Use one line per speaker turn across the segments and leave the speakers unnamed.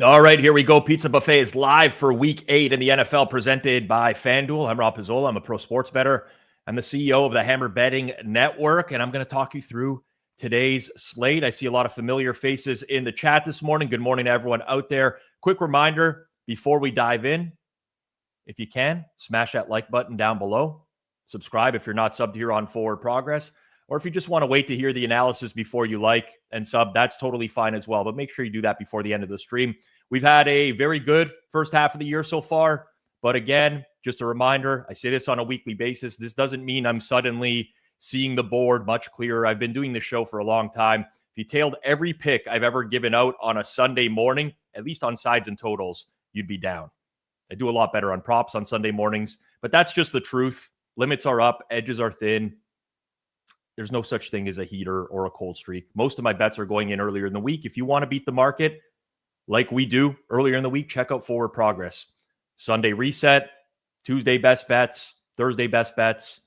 All right, here we go. Pizza Buffet is live for Week 8 in the NFL, presented by FanDuel. I'm Rob Pizzola. I'm a pro sports bettor. I'm the CEO of the Hammer Betting Network, and I'm going to talk you through today's slate. I see a lot of familiar faces in the chat this morning. Good morning to everyone out there. Quick reminder before we dive in, if you can, smash that like button down below. Subscribe if you're not subbed here on Forward Progress. Or if you just want to wait to hear the analysis before you like and sub, that's totally fine as well. But make sure you do that before the end of the stream. We've had a very good first half of the year so far. But again, just a reminder, I say this on a weekly basis. This doesn't mean I'm suddenly seeing the board much clearer. I've been doing this show for a long time. If you tailed every pick I've ever given out on a Sunday morning, at least on sides and totals, you'd be down. I do a lot better on props on Sunday mornings. But that's just the truth. Limits are up. Edges are thin. There's no such thing as a heater or a cold streak. Most of my bets are going in earlier in the week. If you want to beat the market like we do earlier in the week, check out Forward Progress. Sunday reset, Tuesday best bets, Thursday best bets.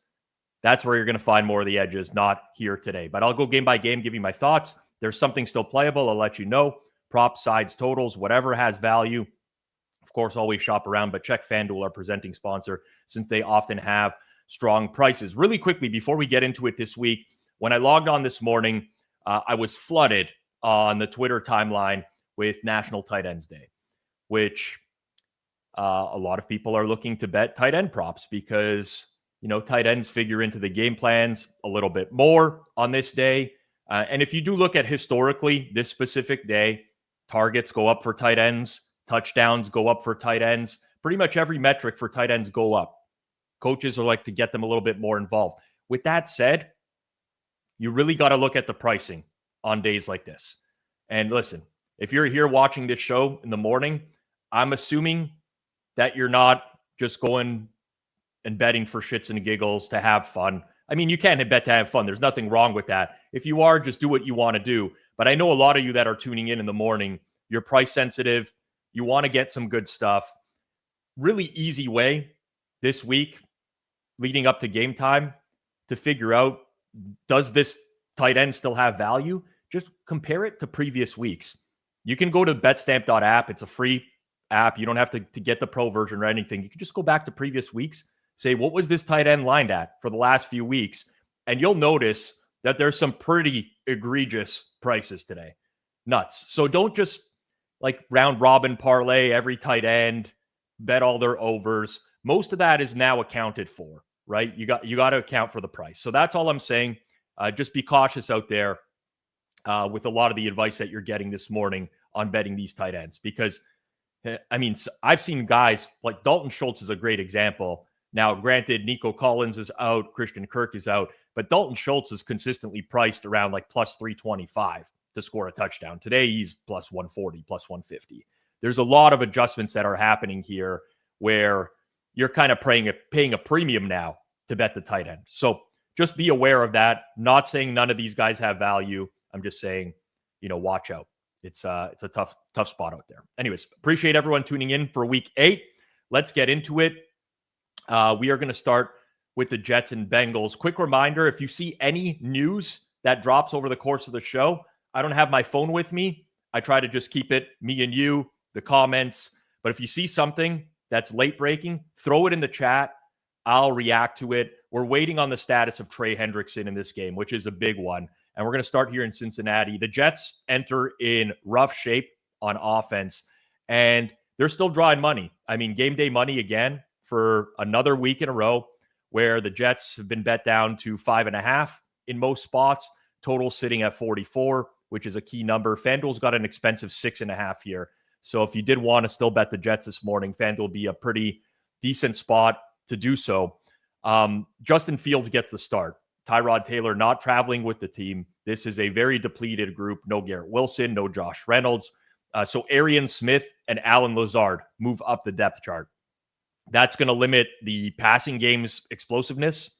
That's where you're going to find more of the edges, not here today. But I'll go game by game, give you my thoughts. There's something still playable. I'll let you know. Props, sides, totals, whatever has value. Of course, always shop around, but check FanDuel, our presenting sponsor, since they often have strong prices. Really quickly, before we get into it this week, when I logged on this morning, I was flooded on the Twitter timeline with National Tight Ends Day, which a lot of people are looking to bet tight end props because, you know, tight ends figure into the game plans a little bit more on this day. And if you do look at historically, this specific day, targets go up for tight ends, touchdowns go up for tight ends. Pretty much every metric for tight ends go up. Coaches are like to get them a little bit more involved. With that said, you really got to look at the pricing on days like this. And listen, if you're here watching this show in the morning, I'm assuming that you're not just going and betting for shits and giggles to have fun. I mean, you can bet to have fun. There's nothing wrong with that. If you are, just do what you want to do. But I know a lot of you that are tuning in the morning, you're price sensitive. You want to get some good stuff. Really easy way this week, leading up to game time, to figure out, does this tight end still have value? Just compare it to previous weeks. You can go to betstamp.app. It's a free app. You don't have to get the pro version or anything. You can just go back to previous weeks, say, what was this tight end lined at for the last few weeks? And you'll notice that there's some pretty egregious prices today. Nuts. So don't just like round robin parlay every tight end, bet all their overs. Most of that is now accounted for. Right? You got to account for the price. So that's all I'm saying. Just be cautious out there with a lot of the advice that you're getting this morning on betting these tight ends. Because, I mean, I've seen guys like Dalton Schultz is a great example. Now, granted, Nico Collins is out, Christian Kirk is out, but Dalton Schultz is consistently priced around like plus 325 to score a touchdown. Today, he's plus 140, plus 150. There's a lot of adjustments that are happening here where you're kind of paying a premium now to bet the tight end. So just be aware of that. Not saying none of these guys have value. I'm just saying, you know, watch out. It's a tough spot out there. Anyways, appreciate everyone tuning in for Week 8. Let's get into it. We are going to start with the Jets and Bengals. Quick reminder, if you see any news that drops over the course of the show, I don't have my phone with me. I try to just keep it me and you, the comments. But if you see something that's late breaking, throw it in the chat. I'll react to it. We're waiting on the status of Trey Hendrickson in this game, which is a big one. And we're going to start here in Cincinnati. The Jets enter in rough shape on offense, and they're still drawing money. I mean, game day money again for another week in a row where the Jets have been bet down to 5.5 in most spots. Total sitting at 44, which is a key number. FanDuel's got an expensive 6.5 here. So if you did want to still bet the Jets this morning, FanDuel will be a pretty decent spot to do so. Justin Fields gets the start. Tyrod Taylor not traveling with the team. This is a very depleted group. No Garrett Wilson, no Josh Reynolds. So Arian Smith and Alan Lazard move up the depth chart. That's going to limit the passing game's explosiveness.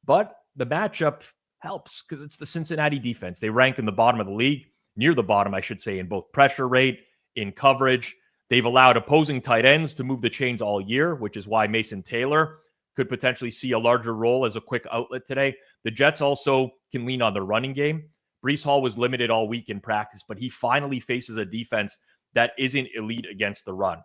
But the matchup helps because it's the Cincinnati defense. They rank in the bottom of the league, near the bottom, I should say, in both pressure rate, in coverage. They've allowed opposing tight ends to move the chains all year, which is why Mason Taylor could potentially see a larger role as a quick outlet today. The Jets also can lean on the running game. Breece Hall was limited all week in practice, but he finally faces a defense that isn't elite against the run.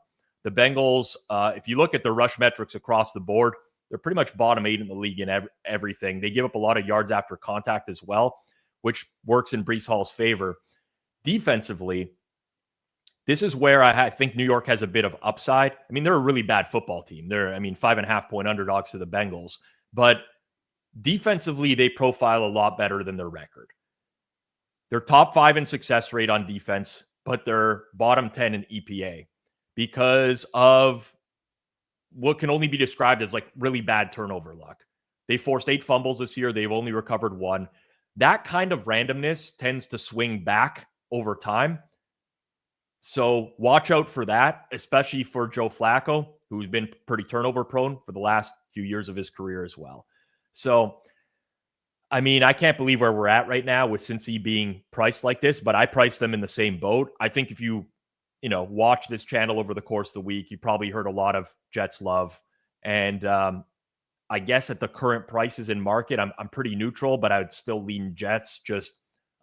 The Bengals, if you look at the rush metrics across the board, they're pretty much bottom 8 in the league in everything. They give up a lot of yards after contact as well, which works in Breece Hall's favor. Defensively, this is where I think New York has a bit of upside. I mean, they're a really bad football team. They're, 5.5-point underdogs to the Bengals. But defensively, they profile a lot better than their record. They're top 5 in success rate on defense, but they're bottom 10 in EPA because of what can only be described as like really bad turnover luck. They forced 8 fumbles this year. They've only recovered 1. That kind of randomness tends to swing back over time. So watch out for that, especially for Joe Flacco, who's been pretty turnover prone for the last few years of his career as well. So, I can't believe where we're at right now with Cincy being priced like this, but I priced them in the same boat. I think if you watch this channel over the course of the week, you probably heard a lot of Jets love. And I guess at the current prices in market, I'm pretty neutral, but I would still lean Jets, just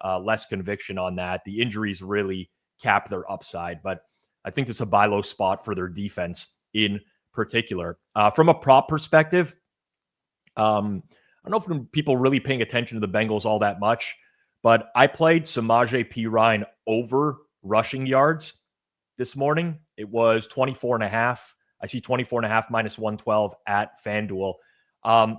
less conviction on that. The injuries really cap their upside, but I think it's a buy low spot for their defense in particular. From a prop perspective, I don't know if people really paying attention to the Bengals all that much, but I played Samaje Perine over rushing yards this morning. It was 24.5. I see 24.5 minus 112 at FanDuel.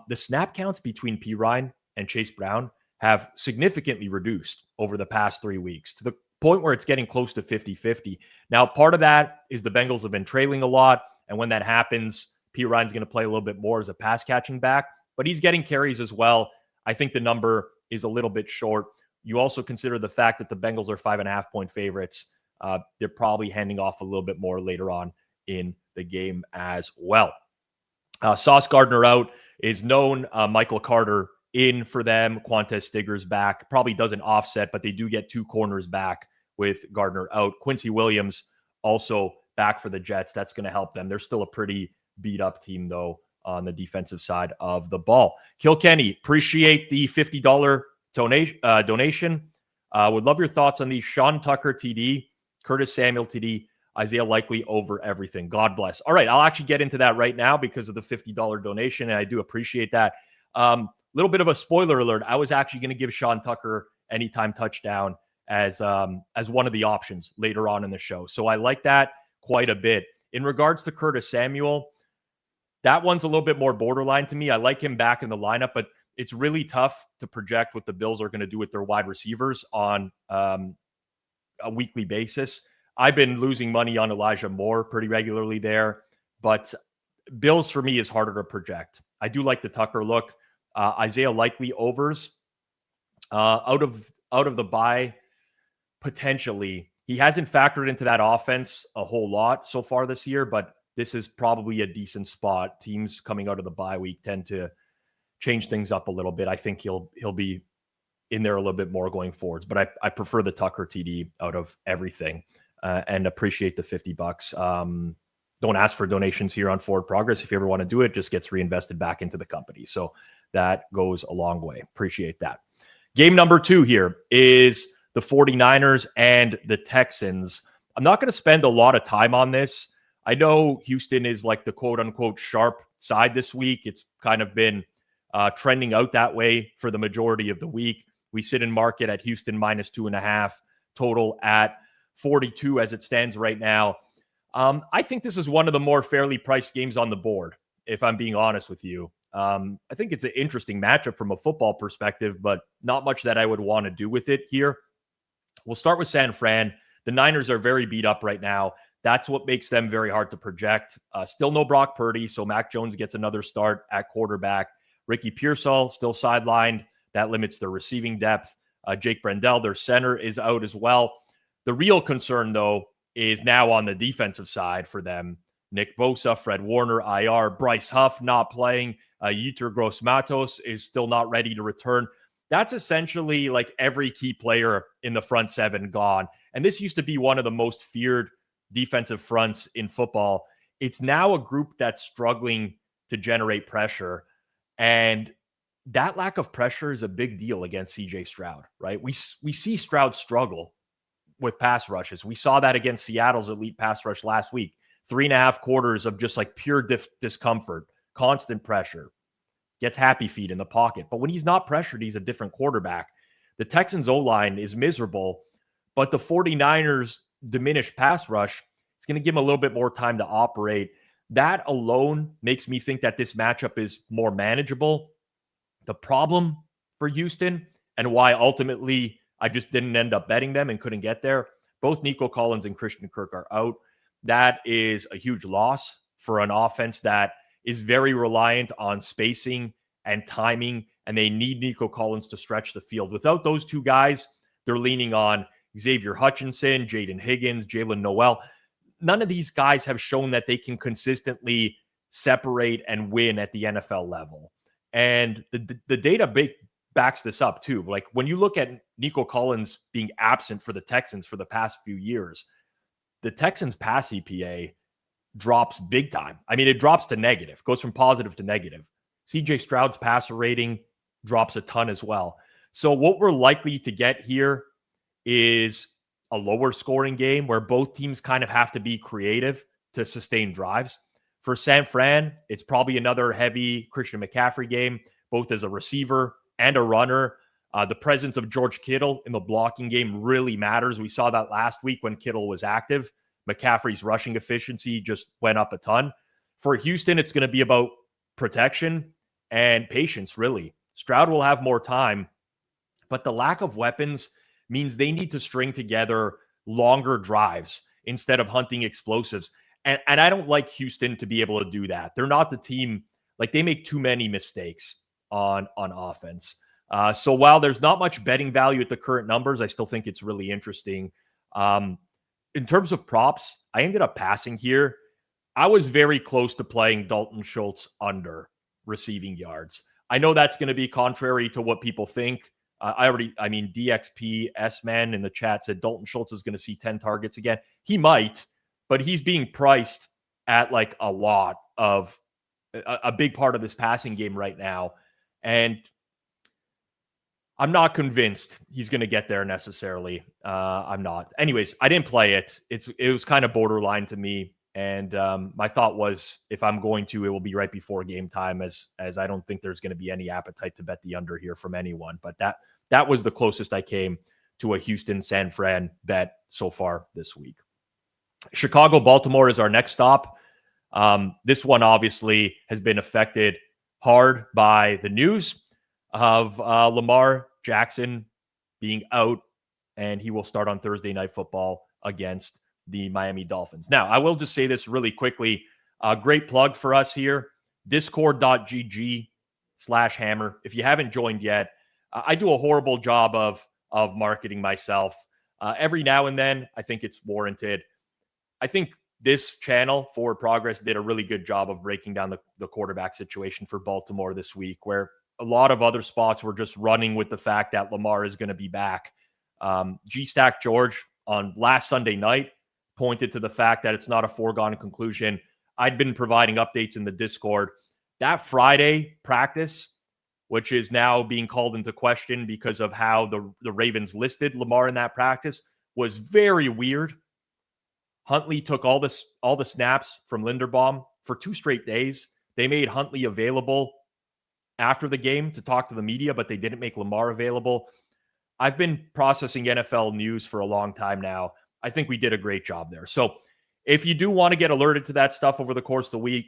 The snap counts between Perine and Chase Brown have significantly reduced over the past 3 weeks to the point where it's getting close to 50-50. Now, part of that is the Bengals have been trailing a lot, and when that happens, Perine's going to play a little bit more as a pass-catching back, but he's getting carries as well. I think the number is a little bit short. You also consider the fact that the Bengals are 5.5-point favorites. They're probably handing off a little bit more later on in the game as well. Sauce Gardner out is known. Michael Carter in for them. Quantez Stigger's back. Probably doesn't offset, but they do get 2 corners back with Gardner out. Quincy Williams also back for the Jets. That's going to help them. They're still a pretty beat up team, though, on the defensive side of the ball. Kilkenny, appreciate the $50 donation. Would love your thoughts on the Sean Tucker TD, Curtis Samuel TD, Isaiah Likely over everything. God bless. All right, I'll actually get into that right now because of the $50 donation, and I do appreciate that. Little bit of a spoiler alert. I was actually going to give Sean Tucker anytime touchdown as one of the options later on in the show. So I like that quite a bit. In regards to Curtis Samuel, that one's a little bit more borderline to me. I like him back in the lineup, but it's really tough to project what the Bills are going to do with their wide receivers on a weekly basis. I've been losing money on Elijah Moore pretty regularly there, but Bills for me is harder to project. I do like the Tucker look. Isaiah Likely overs out of the bye potentially. He hasn't factored into that offense a whole lot so far this year, but this is probably a decent spot. Teams coming out of the bye week tend to change things up a little bit. I think he'll be in there a little bit more going forwards, but I prefer the Tucker TD out of everything and appreciate the $50. Don't ask for donations here on Forward Progress. If you ever want to do it, just gets reinvested back into the company. So that goes a long way. Appreciate that. Game number 2 here is the 49ers and the Texans. I'm not going to spend a lot of time on this. I know Houston is like the quote unquote sharp side this week. It's kind of been trending out that way for the majority of the week. We sit in market at Houston minus 2.5, total at 42 as it stands right now. I think this is one of the more fairly priced games on the board, if I'm being honest with you. I think it's an interesting matchup from a football perspective, but not much that I would want to do with it here. We'll start with San Fran. The Niners are very beat up right now. That's what makes them very hard to project. Still no Brock Purdy, so Mac Jones gets another start at quarterback. Ricky Pearsall still sidelined. That limits their receiving depth. Jake Brendel, their center, is out as well. The real concern, though, is now on the defensive side for them. Nick Bosa, Fred Warner, IR, Bryce Huff not playing. Yetur Gross-Matos is still not ready to return. That's essentially like every key player in the front seven gone. And this used to be one of the most feared defensive fronts in football. It's now a group that's struggling to generate pressure. And that lack of pressure is a big deal against CJ Stroud, right? We see Stroud struggle with pass rushes. We saw that against Seattle's elite pass rush last week. 3.5 quarters of just like pure discomfort, constant pressure. Gets happy feet in the pocket. But when he's not pressured, he's a different quarterback. The Texans O-line is miserable, but the 49ers diminished pass rush is going to give him a little bit more time to operate. That alone makes me think that this matchup is more manageable. The problem for Houston, and why ultimately I just didn't end up betting them and couldn't get there, both Nico Collins and Christian Kirk are out. That is a huge loss for an offense that is very reliant on spacing and timing, and they need Nico Collins to stretch the field. Without those two guys, they're leaning on Xavier Hutchinson, Jaden Higgins, Jalen Noel. None of these guys have shown that they can consistently separate and win at the NFL level. And the data backs this up too. Like when you look at Nico Collins being absent for the Texans for the past few years, the Texans pass EPA drops big time. I mean, it drops to negative, goes from positive to negative. CJ Stroud's passer rating drops a ton as well. So what we're likely to get here is a lower scoring game where both teams kind of have to be creative to sustain drives. For San Fran, it's probably another heavy Christian McCaffrey game, both as a receiver and a runner. The presence of George Kittle in the blocking game really matters. We saw that last week when Kittle was active. McCaffrey's rushing efficiency just went up a ton. For Houston, it's going to be about protection and patience, really. Stroud will have more time, but the lack of weapons means they need to string together longer drives instead of hunting explosives. And I don't like Houston to be able to do that. They're not the team, like they make too many mistakes on offense. So while there's not much betting value at the current numbers, I still think it's really interesting. In terms of props, I ended up passing here. I was very close to playing Dalton Schultz under receiving yards. I know that's going to be contrary to what people think. DXP S-Man in the chat said Dalton Schultz is going to see 10 targets again. He might, but he's being priced at like a lot of a big part of this passing game right now. And I'm not convinced he's going to get there necessarily. I'm not. Anyways, I didn't play it. It was kind of borderline to me. And my thought was, if I'm going to, it will be right before game time, as I don't think there's going to be any appetite to bet the under here from anyone. But that was the closest I came to a Houston San Fran bet so far this week. Chicago Baltimore is our next stop. This one obviously has been affected hard by the news of Lamar Jackson being out, and he will start on Thursday Night Football against the Miami Dolphins. Now, I will just say this really quickly. Great plug for us here, discord.gg/hammer. If you haven't joined yet, I do a horrible job of marketing myself. Every now and then, I think it's warranted. I think this channel, Forward Progress, did a really good job of breaking down the quarterback situation for Baltimore this week, where a lot of other spots were just running with the fact that Lamar is going to be back. G-Stack George on last Sunday night pointed to the fact that it's not a foregone conclusion. I'd been providing updates in the Discord. That Friday practice, which is now being called into question because of how the Ravens listed Lamar in that practice, was very weird. Huntley took all the snaps from Linderbaum for 2 straight days. They made Huntley available after the game to talk to the media, but they didn't make Lamar available. I've been processing NFL news for a long time now. I think we did a great job there. So if you do want to get alerted to that stuff over the course of the week,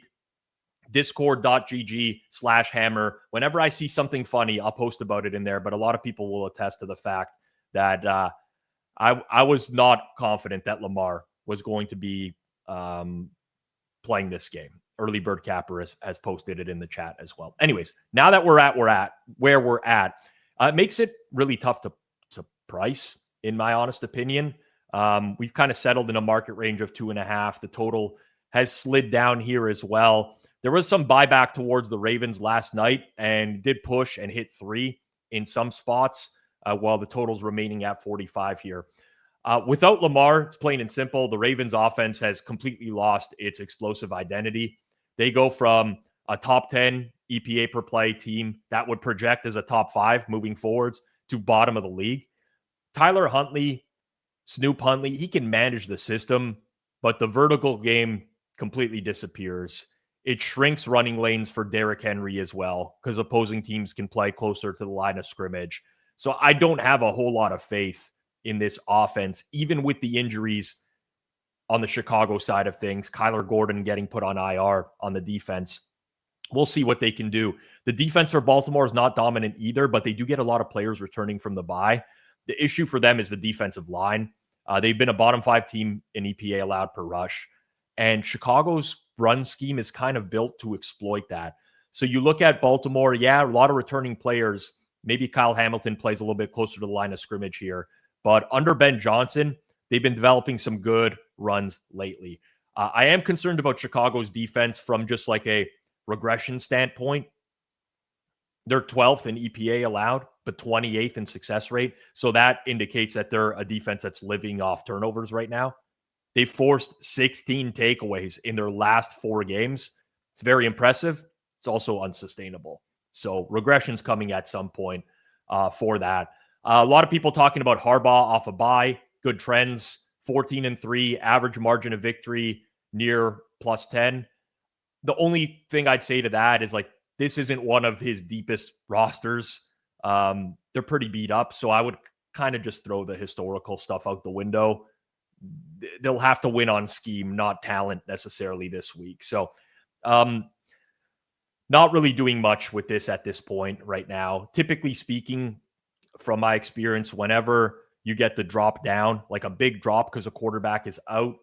discord.gg/hammer. Whenever I see something funny, I'll post about it in there. But a lot of people will attest to the fact that I was not confident that Lamar was going to be playing this game. Early Bird Capper has posted it in the chat as well. Anyways, now that we're at where we're at, it makes it really tough to price, in my honest opinion. We've kind of settled in a market range of 2.5. The total has slid down here as well. There was some buyback towards the Ravens last night and did push and hit 3 in some spots, while the total's remaining at 45 here. Without Lamar, it's plain and simple. The Ravens offense has completely lost its explosive identity. They go from a top 10 EPA per play team that would project as a top 5 moving forwards to bottom of the league. Tyler Huntley Snoop Huntley, he can manage the system, but the vertical game completely disappears. It shrinks running lanes for Derrick Henry as well because opposing teams can play closer to the line of scrimmage. So I don't have a whole lot of faith in this offense, even with the injuries on the Chicago side of things. Kyler Gordon getting put on IR on the defense. We'll see what they can do. The defense for Baltimore is not dominant either, but they do get a lot of players returning from the bye. The issue for them is the defensive line. They've been a bottom 5 team in EPA allowed per rush. And Chicago's run scheme is kind of built to exploit that. So you look at Baltimore, a lot of returning players. Maybe Kyle Hamilton plays a little bit closer to the line of scrimmage here. But under Ben Johnson, they've been developing some good runs lately. I am concerned about Chicago's defense from just like a regression standpoint. They're 12th in EPA allowed, but 28th in success rate. So that indicates that they're a defense that's living off turnovers right now. They forced 16 takeaways in their last 4 games. It's very impressive. It's also unsustainable. So regression's coming at some point for that. A lot of people talking about Harbaugh off a bye. Good trends, 14-3, average margin of victory near plus 10. The only thing I'd say to that is like, this isn't one of his deepest rosters. They're pretty beat up. So I would kind of just throw the historical stuff out the window. They'll have to win on scheme, not talent necessarily this week. So not really doing much with this at this point right now. Typically speaking, from my experience, whenever you get the drop down, like a big drop because a quarterback is out,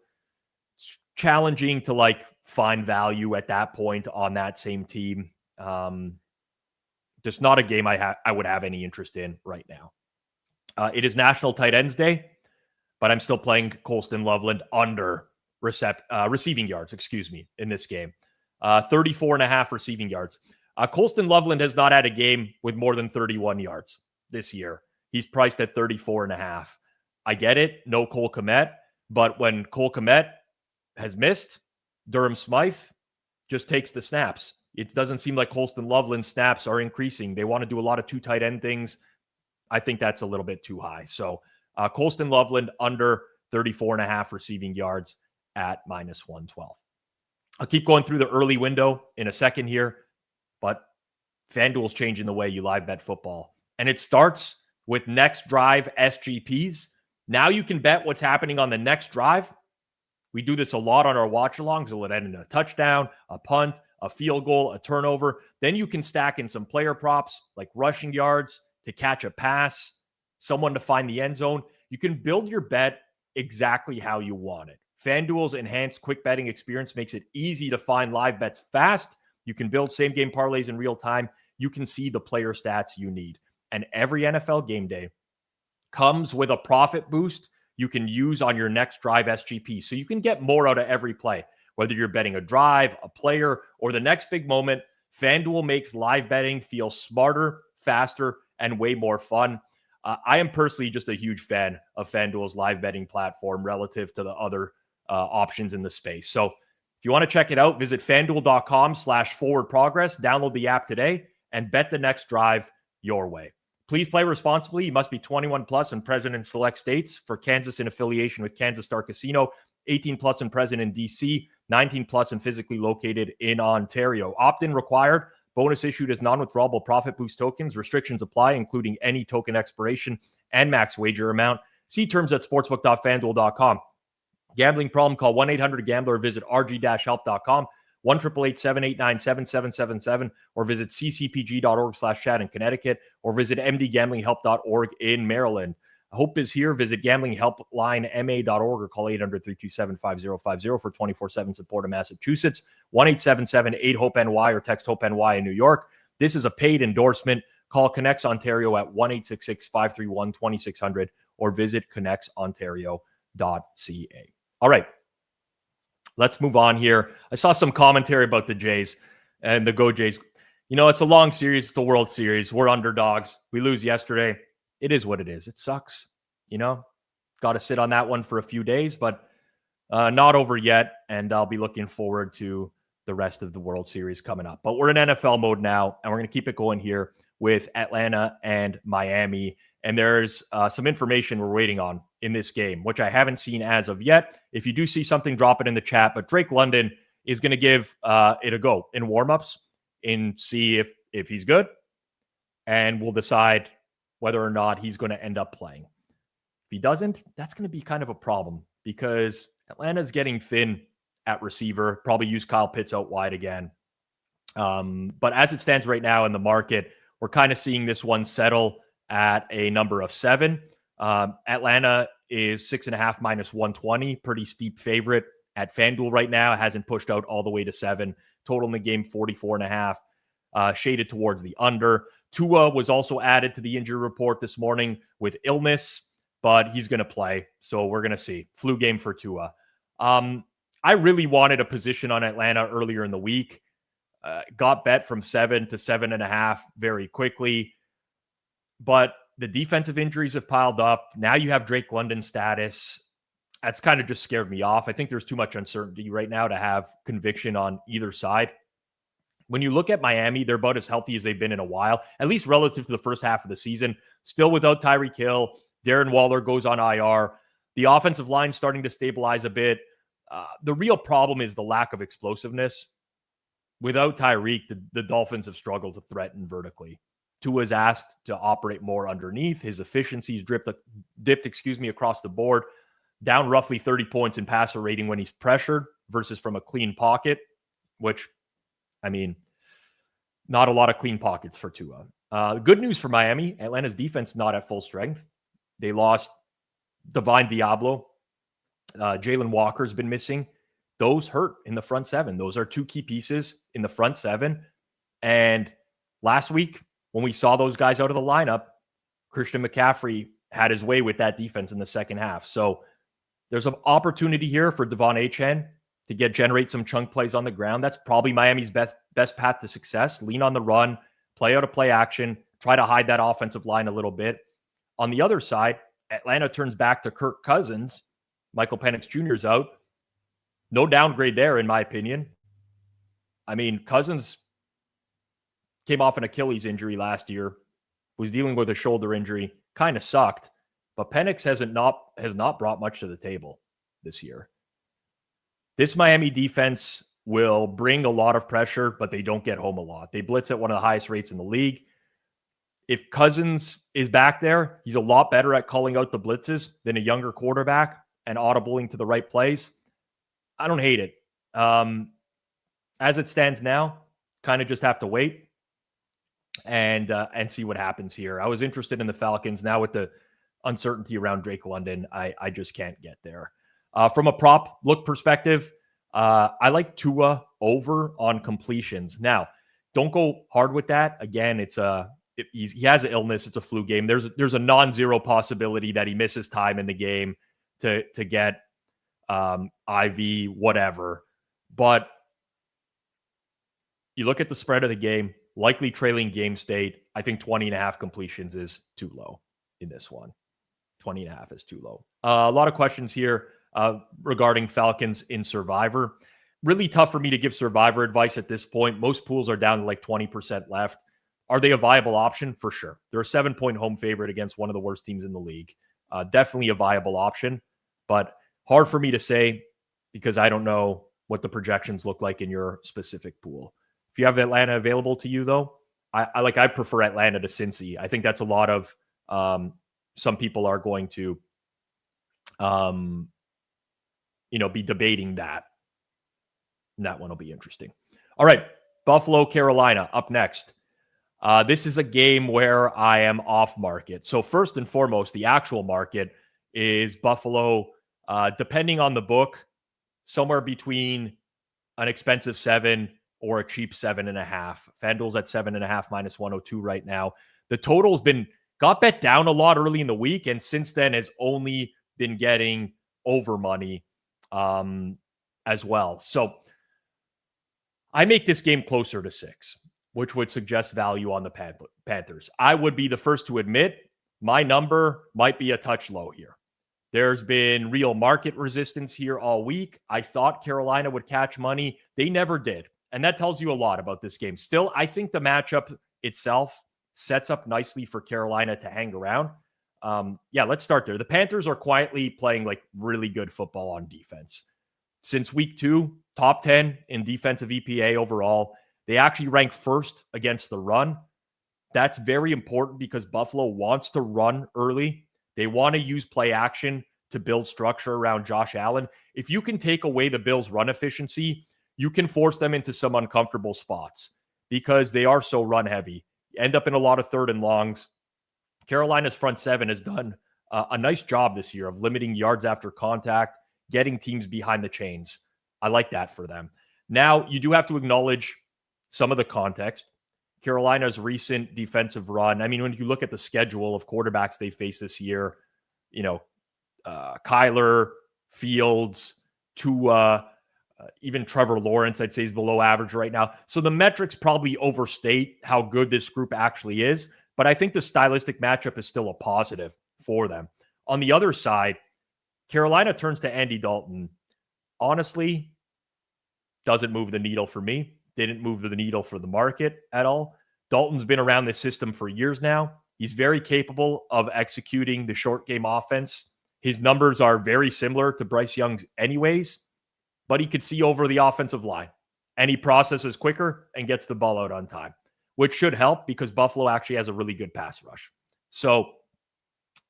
it's challenging to like find value at that point on that same team. Just not a game I would have any interest in right now. It is National Tight Ends Day, but I'm still playing Colston Loveland under receiving yards, in this game. 34.5 receiving yards. Colston Loveland has not had a game with more than 31 yards this year. He's priced at 34.5. I get it. No Cole Kmet, but when Cole Kmet has missed, Durham Smythe just takes the snaps. It doesn't seem like Colston Loveland's snaps are increasing. They want to do a lot of 2 tight end things. I think that's a little bit too high. So Colston Loveland under 34.5 receiving yards at minus 112. I'll keep going through the early window in a second here, but FanDuel's changing the way you live bet football. And it starts with next drive SGPs. Now you can bet what's happening on the next drive. We do this a lot on our watch-alongs. It'll end in a touchdown, a punt, a field goal, a turnover. Then you can stack in some player props like rushing yards to catch a pass, someone to find the end zone. You can build your bet exactly how you want it. FanDuel's enhanced quick betting experience makes it easy to find live bets fast. You can build same-game parlays in real time. You can see the player stats you need. And every NFL game day comes with a profit boost you can use on your next drive SGP. So you can get more out of every play. Whether you're betting a drive, a player, or the next big moment, FanDuel makes live betting feel smarter, faster, and way more fun. I am personally just a huge fan of FanDuel's live betting platform relative to the other options in the space. So if you want to check it out, visit FanDuel.com/forwardprogress, download the app today, and bet the next drive your way. Please play responsibly. You must be 21 plus and present in select states. For Kansas in affiliation with Kansas Star Casino, 18 plus and present in DC, 19 plus and physically located in Ontario. Opt-in required. Bonus issued as non-withdrawable profit boost tokens. Restrictions apply, including any token expiration and max wager amount. See terms at sportsbook.fanduel.com. Gambling problem? Call 1-800-GAMBLER or visit rg-help.com. 1-888-979-7777 or visit ccpg.org/chat in Connecticut or visit mdgamblinghelp.org in Maryland. Hope is here. Visit gamblinghelplinema.org or call 800-327-5050 for 24/7 support in Massachusetts. 1-877-8-HOPE-NY or text HOPE-NY in New York. This is a paid endorsement. Call Connects Ontario at 1-866-531-2600 or visit connectsontario.ca. All right. Let's move on here. I saw some commentary about the Jays and the Go Jays. You know, it's a long series. It's a World Series. We're underdogs. We lose yesterday. It is what it is. It sucks. You know, got to sit on that one for a few days, but not over yet. And I'll be looking forward to the rest of the World Series coming up. But we're in NFL mode now, and we're going to keep it going here with Atlanta and Miami. And there's some information we're waiting on in this game, which I haven't seen as of yet. If you do see something, drop it in the chat. But Drake London is going to give it a go in warmups and see if he's good. And we'll decide whether or not he's going to end up playing. If he doesn't, that's going to be kind of a problem because Atlanta's getting thin at receiver. Probably use Kyle Pitts out wide again. But as it stands right now in the market, we're kind of seeing this one settle at a number of 7. Atlanta is 6.5 minus 120. Pretty steep favorite at FanDuel right now. It hasn't pushed out all the way to 7. Total in the game, 44.5. Shaded towards the under. Tua was also added to the injury report this morning with illness, but he's going to play. So we're going to see. Flu game for Tua. I really wanted a position on Atlanta earlier in the week. Got bet from 7 to 7.5 very quickly. But the defensive injuries have piled up. Now you have Drake London status. That's kind of just scared me off. I think there's too much uncertainty right now to have conviction on either side. When you look at Miami, they're about as healthy as they've been in a while, at least relative to the first half of the season. Still without Tyreek Hill. Darren Waller goes on IR. The offensive line starting to stabilize a bit. The real problem is the lack of explosiveness. Without Tyreek, the Dolphins have struggled to threaten vertically. Tua is asked to operate more underneath. His efficiencies dipped across the board, down roughly 30 points in passer rating when he's pressured versus from a clean pocket, which, I mean, not a lot of clean pockets for Tua. Good news for Miami, Atlanta's defense not at full strength. They lost Divine Diablo. Jalen Walker's been missing. Those hurt in the front 7. Those are 2 key pieces in the front 7. And last week, when we saw those guys out of the lineup, Christian McCaffrey had his way with that defense in the second half. So there's an opportunity here for Devon Achane to generate some chunk plays on the ground. That's probably Miami's best path to success. Lean on the run, play out a play action, try to hide that offensive line a little bit. On the other side, Atlanta turns back to Kirk Cousins. Michael Penix Jr. is out. No downgrade there, in my opinion. I mean, Cousins came off an Achilles injury last year, was dealing with a shoulder injury, kind of sucked, but Penix has not brought much to the table this year. This Miami defense will bring a lot of pressure, but they don't get home a lot. They blitz at one of the highest rates in the league. If Cousins is back there, he's a lot better at calling out the blitzes than a younger quarterback and audibling to the right plays. I don't hate it. As it stands now, kind of just have to wait and see what happens here. I was interested in the Falcons. Now with the uncertainty around Drake London, I just can't get there. From a prop look perspective, I like Tua over on completions. Now, don't go hard with that. Again, he has an illness. It's a flu game. There's a non-zero possibility that he misses time in the game to get IV, whatever. But you look at the spread of the game, likely trailing game state. I think 20.5 completions is too low in this one. 20.5 is too low. A lot of questions here regarding Falcons in Survivor. Really tough for me to give Survivor advice at this point. Most pools are down to like 20% left. Are they a viable option? For sure. They're a 7-point home favorite against one of the worst teams in the league. Definitely a viable option, but hard for me to say because I don't know what the projections look like in your specific pool. If you have Atlanta available to you, though, I prefer Atlanta to Cincy. I think that's a lot of some people are going to be debating that. And that one will be interesting. All right, Buffalo, Carolina up next. This is a game where I am off market. So first and foremost, the actual market is Buffalo, depending on the book, somewhere between an expensive 7 or a cheap 7.5. FanDuel's at 7.5 minus 102 right now. The total's got bet down a lot early in the week, and since then has only been getting over money as well. So I make this game closer to 6, which would suggest value on the Panthers. I would be the first to admit my number might be a touch low here. There's been real market resistance here all week. I thought Carolina would catch money. They never did. And that tells you a lot about this game. Still, I think the matchup itself sets up nicely for Carolina to hang around. Let's start there. The Panthers are quietly playing like really good football on defense. Since week 2, top 10 in defensive EPA overall. They actually rank first against the run. That's very important because Buffalo wants to run early. They want to use play action to build structure around Josh Allen. If you can take away the Bills' run efficiency, you can force them into some uncomfortable spots because they are so run heavy. You end up in a lot of 3rd and longs. Carolina's front 7 has done a nice job this year of limiting yards after contact, getting teams behind the chains. I like that for them. Now, you do have to acknowledge some of the context. Carolina's recent defensive run. I mean, when you look at the schedule of quarterbacks they face this year, Kyler, Fields, Tua, even Trevor Lawrence, I'd say is below average right now. So the metrics probably overstate how good this group actually is. But I think the stylistic matchup is still a positive for them. On the other side, Carolina turns to Andy Dalton. Honestly, doesn't move the needle for me. Didn't move the needle for the market at all. Dalton's been around this system for years now. He's very capable of executing the short game offense. His numbers are very similar to Bryce Young's anyways, but he could see over the offensive line. And he processes quicker and gets the ball out on time, which should help because Buffalo actually has a really good pass rush. So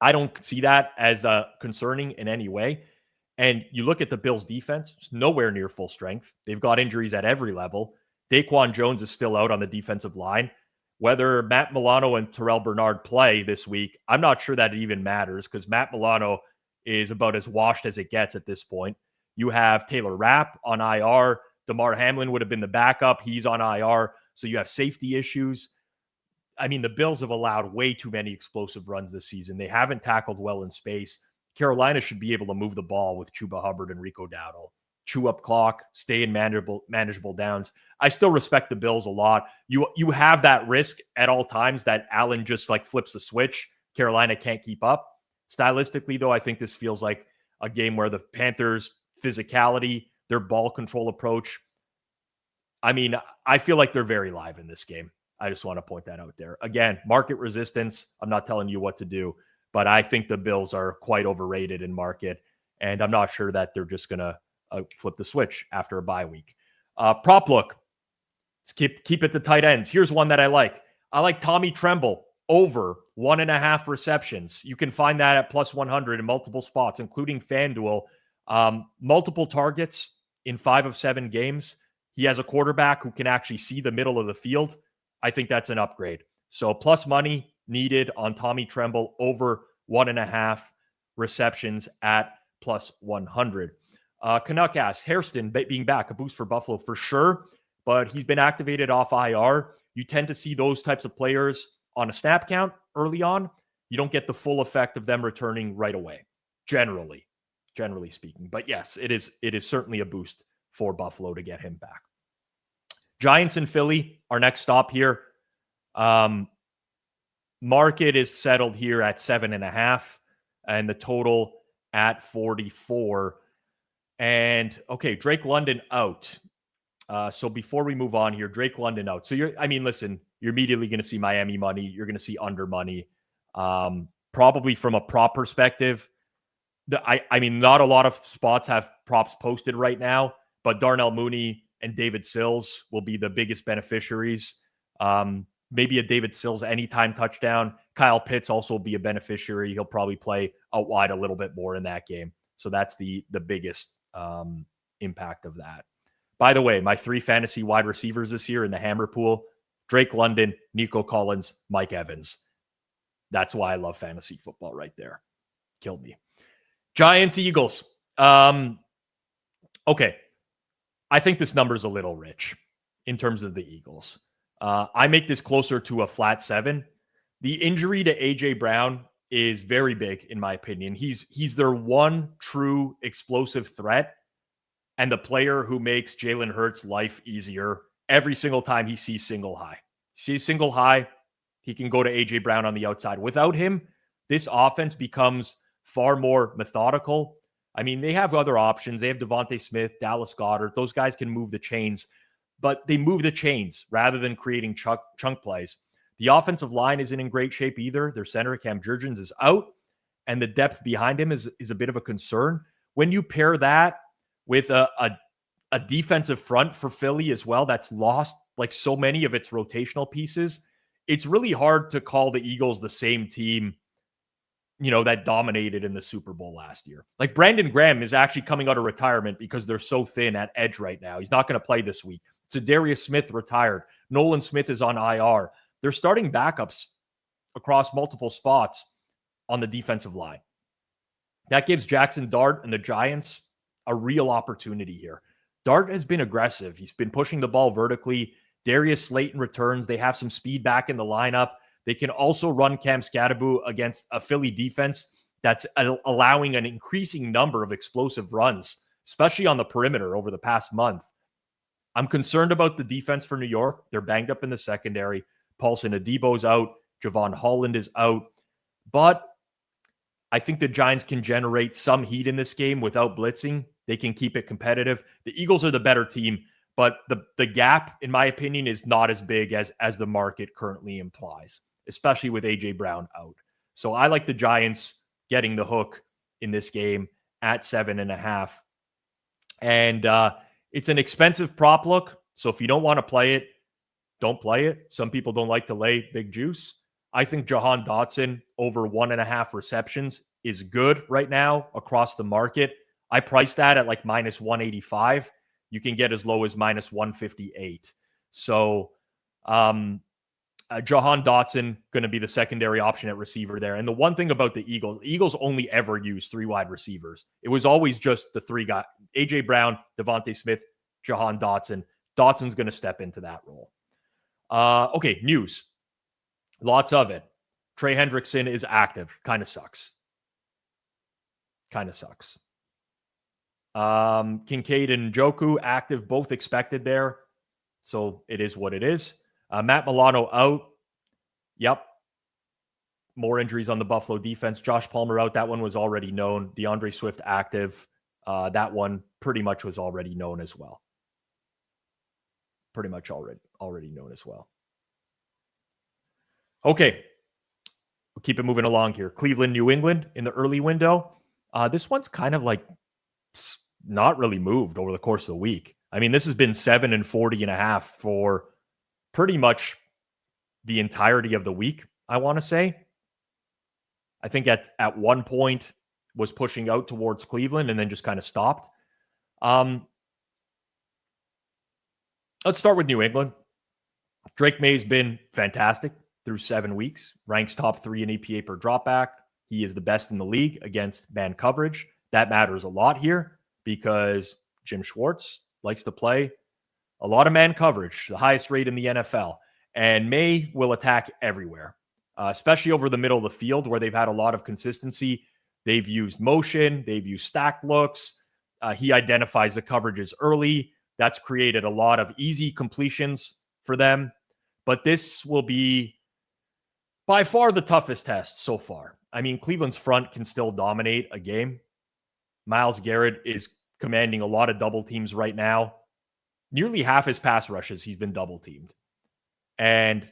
I don't see that as concerning in any way. And you look at the Bills' defense, it's nowhere near full strength. They've got injuries at every level. Daquan Jones is still out on the defensive line. Whether Matt Milano and Terrell Bernard play this week, I'm not sure that it even matters because Matt Milano is about as washed as it gets at this point. You have Taylor Rapp on IR. DeMar Hamlin would have been the backup. He's on IR. So you have safety issues. I mean, the Bills have allowed way too many explosive runs this season. They haven't tackled well in space. Carolina should be able to move the ball with Chuba Hubbard and Rico Dowdle. Chew up clock, stay in manageable downs. I still respect the Bills a lot. You have that risk at all times that Allen just like flips the switch. Carolina can't keep up. Stylistically, though, I think this feels like a game where the Panthers' physicality, their ball control approach, I mean, I feel like they're very live in this game. I just want to point that out there. Again, market resistance. I'm not telling you what to do, but I think the Bills are quite overrated in market, and I'm not sure that they're just going to flip the switch after a bye week. Prop look. Let's keep it to tight ends. Here's one that I like. I like Tommy Tremble over 1.5 receptions. You can find that at plus 100 in multiple spots, including FanDuel. Multiple targets in 5 of 7 games. He has a quarterback who can actually see the middle of the field. I think that's an upgrade. So plus money needed on Tommy Tremble over 1.5 receptions at plus 100. Canuck asks, Hairston being back, a boost for Buffalo for sure, but he's been activated off IR. You tend to see those types of players on a snap count early on. You don't get the full effect of them returning right away, generally speaking. But yes, it is certainly a boost for Buffalo to get him back. Giants and Philly, our next stop here. Market is settled here at 7.5 and the total at 44. And okay, Drake London out. So before we move on here, Drake London out. So you're immediately going to see Miami money. You're going to see under money. Probably from a prop perspective, I mean, not a lot of spots have props posted right now, but Darnell Mooney and David Sills will be the biggest beneficiaries. Maybe a David Sills anytime touchdown. Kyle Pitts also will be a beneficiary. He'll probably play out wide a little bit more in that game. So that's the biggest impact of that. By the way, my 3 fantasy wide receivers this year in the Hammer pool, Drake London, Nico Collins, Mike Evans. That's why I love fantasy football right there. Killed me. Giants, Eagles. Okay. I think this number is a little rich in terms of the Eagles. I make this closer to a flat 7. The injury to A.J. Brown is very big, in my opinion. He's their one true explosive threat and the player who makes Jalen Hurts' life easier every single time he sees single high. Sees single high, he can go to A.J. Brown on the outside. Without him, this offense becomes far more methodical. I mean, they have other options. They have Devontae Smith, Dallas Goedert. Those guys can move the chains, but they move the chains rather than creating chunk plays. The offensive line isn't in great shape either. Their center, Cam Jurgens, is out. and the depth behind him is a bit of a concern. When you pair that with a defensive front for Philly as well that's lost like so many of its rotational pieces, it's really hard to call the Eagles the same team, that dominated in the Super Bowl last year. Like Brandon Graham is actually coming out of retirement because they're so thin at edge right now. He's not going to play this week. So Darius Smith retired. Nolan Smith is on IR. They're starting backups across multiple spots on the defensive line. That gives Jackson Dart and the Giants a real opportunity here. Dart has been aggressive. He's been pushing the ball vertically. Darius Slayton returns. They have some speed back in the lineup. They can also run Cam Scatterbo against a Philly defense that's allowing an increasing number of explosive runs, especially on the perimeter over the past month. I'm concerned about the defense for New York. They're banged up in the secondary. Paulson Adebo's out. Javon Holland is out. But I think the Giants can generate some heat in this game without blitzing. They can keep it competitive. The Eagles are the better team, but the gap, in my opinion, is not as big as the market currently implies, especially with A.J. Brown out. So I like the Giants getting the hook in this game at 7.5. And it's an expensive prop look, so if you don't want to play it, don't play it. Some people don't like to lay big juice. I think Jahan Dotson over 1.5 receptions is good right now across the market. I priced that at like minus 185. You can get as low as minus 158. So Jahan Dotson going to be the secondary option at receiver there. And the one thing about the Eagles only ever use 3 wide receivers. It was always just the 3 guys, A.J. Brown, Devontae Smith, Jahan Dotson. Dotson's going to step into that role. Okay, news. Lots of it. Trey Hendrickson is active. Kind of sucks. Kincaid and Njoku active, both expected there. So it is what it is. Matt Milano out. Yep. More injuries on the Buffalo defense. Josh Palmer out. That one was already known. DeAndre Swift active. That one pretty much was already known as well. Pretty much already known as well. Okay. We'll keep it moving along here. Cleveland, New England in the early window. This one's kind of like not really moved over the course of the week. I mean, this has been 7 and 40.5 for pretty much the entirety of the week, I want to say. I think at one point was pushing out towards Cleveland and then just kind of stopped. Let's start with New England. Drake May's been fantastic through 7 weeks, ranks top 3 in EPA per dropback. He is the best in the league against man coverage. That matters a lot here because Jim Schwartz likes to play a lot of man coverage, the highest rate in the NFL. And May will attack everywhere, especially over the middle of the field where they've had a lot of consistency. They've used motion. They've used stacked looks. He identifies the coverages early. That's created a lot of easy completions for them. But this will be by far the toughest test so far. I mean, Cleveland's front can still dominate a game. Myles Garrett is commanding a lot of double teams right now. Nearly half his pass rushes, he's been double teamed. And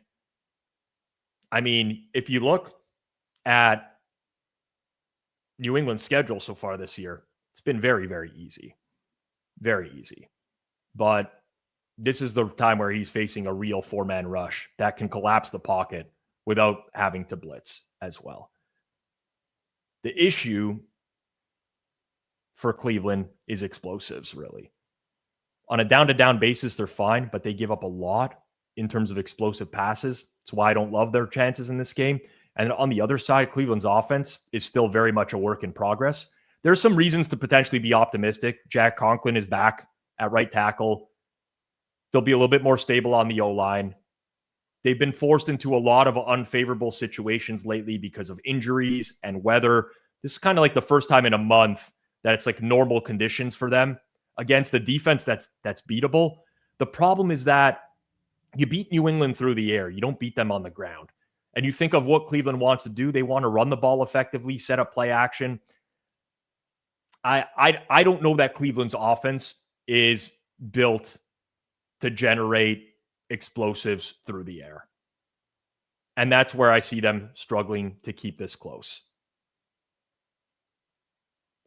I mean, if you look at New England's schedule so far this year, it's been very, very easy. Very easy. But this is the time where he's facing a real 4-man rush that can collapse the pocket without having to blitz as well. The issue for Cleveland is explosives, really. On a down-to-down basis, they're fine, but they give up a lot in terms of explosive passes. That's why I don't love their chances in this game. And on the other side, Cleveland's offense is still very much a work in progress. There's some reasons to potentially be optimistic. Jack Conklin is back at right tackle. They'll be a little bit more stable on the O-line. They've been forced into a lot of unfavorable situations lately because of injuries and weather. This is kind of like the first time in a month that it's like normal conditions for them against a defense that's beatable. The problem is that you beat New England through the air. You don't beat them on the ground. And you think of what Cleveland wants to do. They want to run the ball effectively, set up play action. I don't know that Cleveland's offense is built to generate explosives through the air. And that's where I see them struggling to keep this close.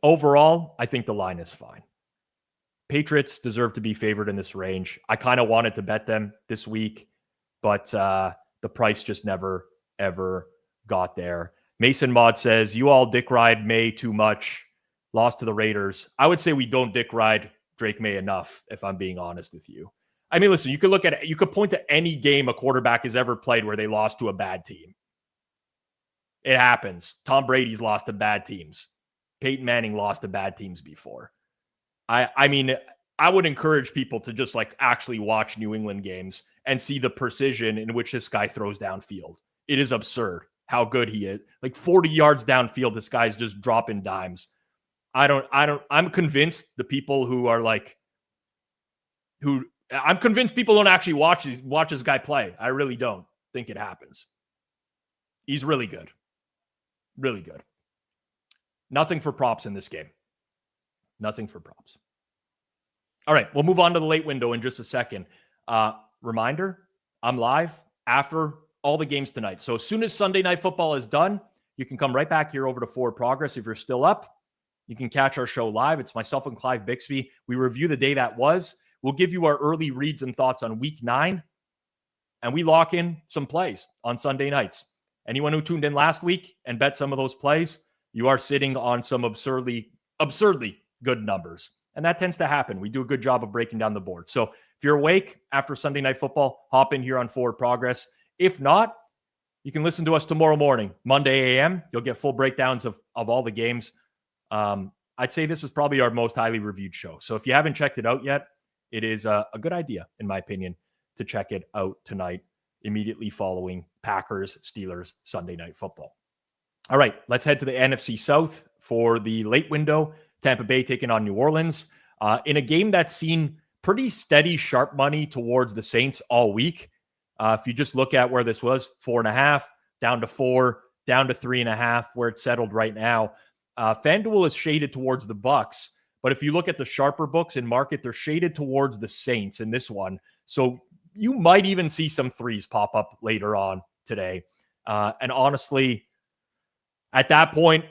Overall, I think the line is fine. Patriots deserve to be favored in this range. I kind of wanted to bet them this week, but the price just never, ever got there. Mason Mod says, you all dick ride May too much. Lost to the Raiders. I would say we don't dick ride Drake May enough, if I'm being honest with you. I mean, listen, you could point to any game a quarterback has ever played where they lost to a bad team. It happens. Tom Brady's lost to bad teams. Peyton Manning lost to bad teams before. I mean, I would encourage people to just actually watch New England games and see the precision in which this guy throws downfield. It is absurd how good he is. 40 yards downfield, this guy's just dropping dimes. I'm convinced the people who are I'm convinced people don't actually watch this guy play. I really don't think it happens. He's really good. Really good. Nothing for props in this game. Nothing for props. All right, we'll move on to the late window in just a second. Reminder, I'm live after all the games tonight. So as soon as Sunday Night Football is done, you can come right back here over to Forward Progress. If you're still up, you can catch our show live. It's myself and Clive Bixby. We review the day that was. We'll give you our early reads and thoughts on Week 9, and we lock in some plays on Sunday nights. Anyone who tuned in last week and bet some of those plays, you are sitting on some absurdly good numbers. And that tends to happen. We do a good job of breaking down the board. So if you're awake after Sunday Night Football, hop in here on Forward Progress. If not, you can listen to us tomorrow morning, Monday a.m. You'll get full breakdowns of all the games. I'd say this is probably our most highly reviewed show. So if you haven't checked it out yet, it is a good idea, in my opinion, to check it out tonight, immediately following Packers-Steelers Sunday Night Football. All right, let's head to the NFC South for the late window. Tampa Bay taking on New Orleans in a game that's seen pretty steady sharp money towards the Saints all week. If you just look at where this was, 4.5, down to 4, down to 3.5, where it's settled right now. FanDuel is shaded towards the Bucs, but if you look at the sharper books in market, they're shaded towards the Saints in this one. So you might even see some threes pop up later on today. And honestly, at that point,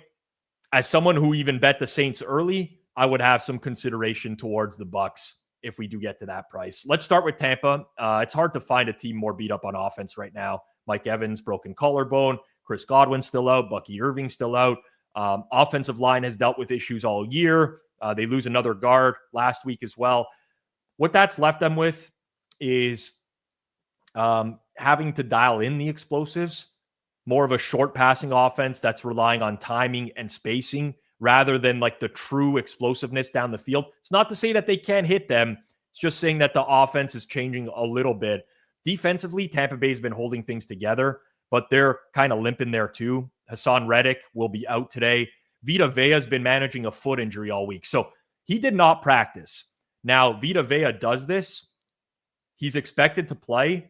as someone who even bet the Saints early, I would have some consideration towards the Bucs if we do get to that price. Let's start with Tampa. It's hard to find a team more beat up on offense right now. Mike Evans, broken collarbone. Chris Godwin still out. Bucky Irving still out. Offensive line has dealt with issues all year. They lose another guard last week as well. What that's left them with is having to dial in the explosives, more of a short passing offense that's relying on timing and spacing rather than the true explosiveness down the field. It's not to say that they can't hit them. It's just saying that the offense is changing a little bit. Defensively, Tampa Bay's been holding things together, but they're kind of limping there too. Hassan Reddick will be out today. Vita Vea has been managing a foot injury all week, so he did not practice. Now, Vita Vea does this. He's expected to play,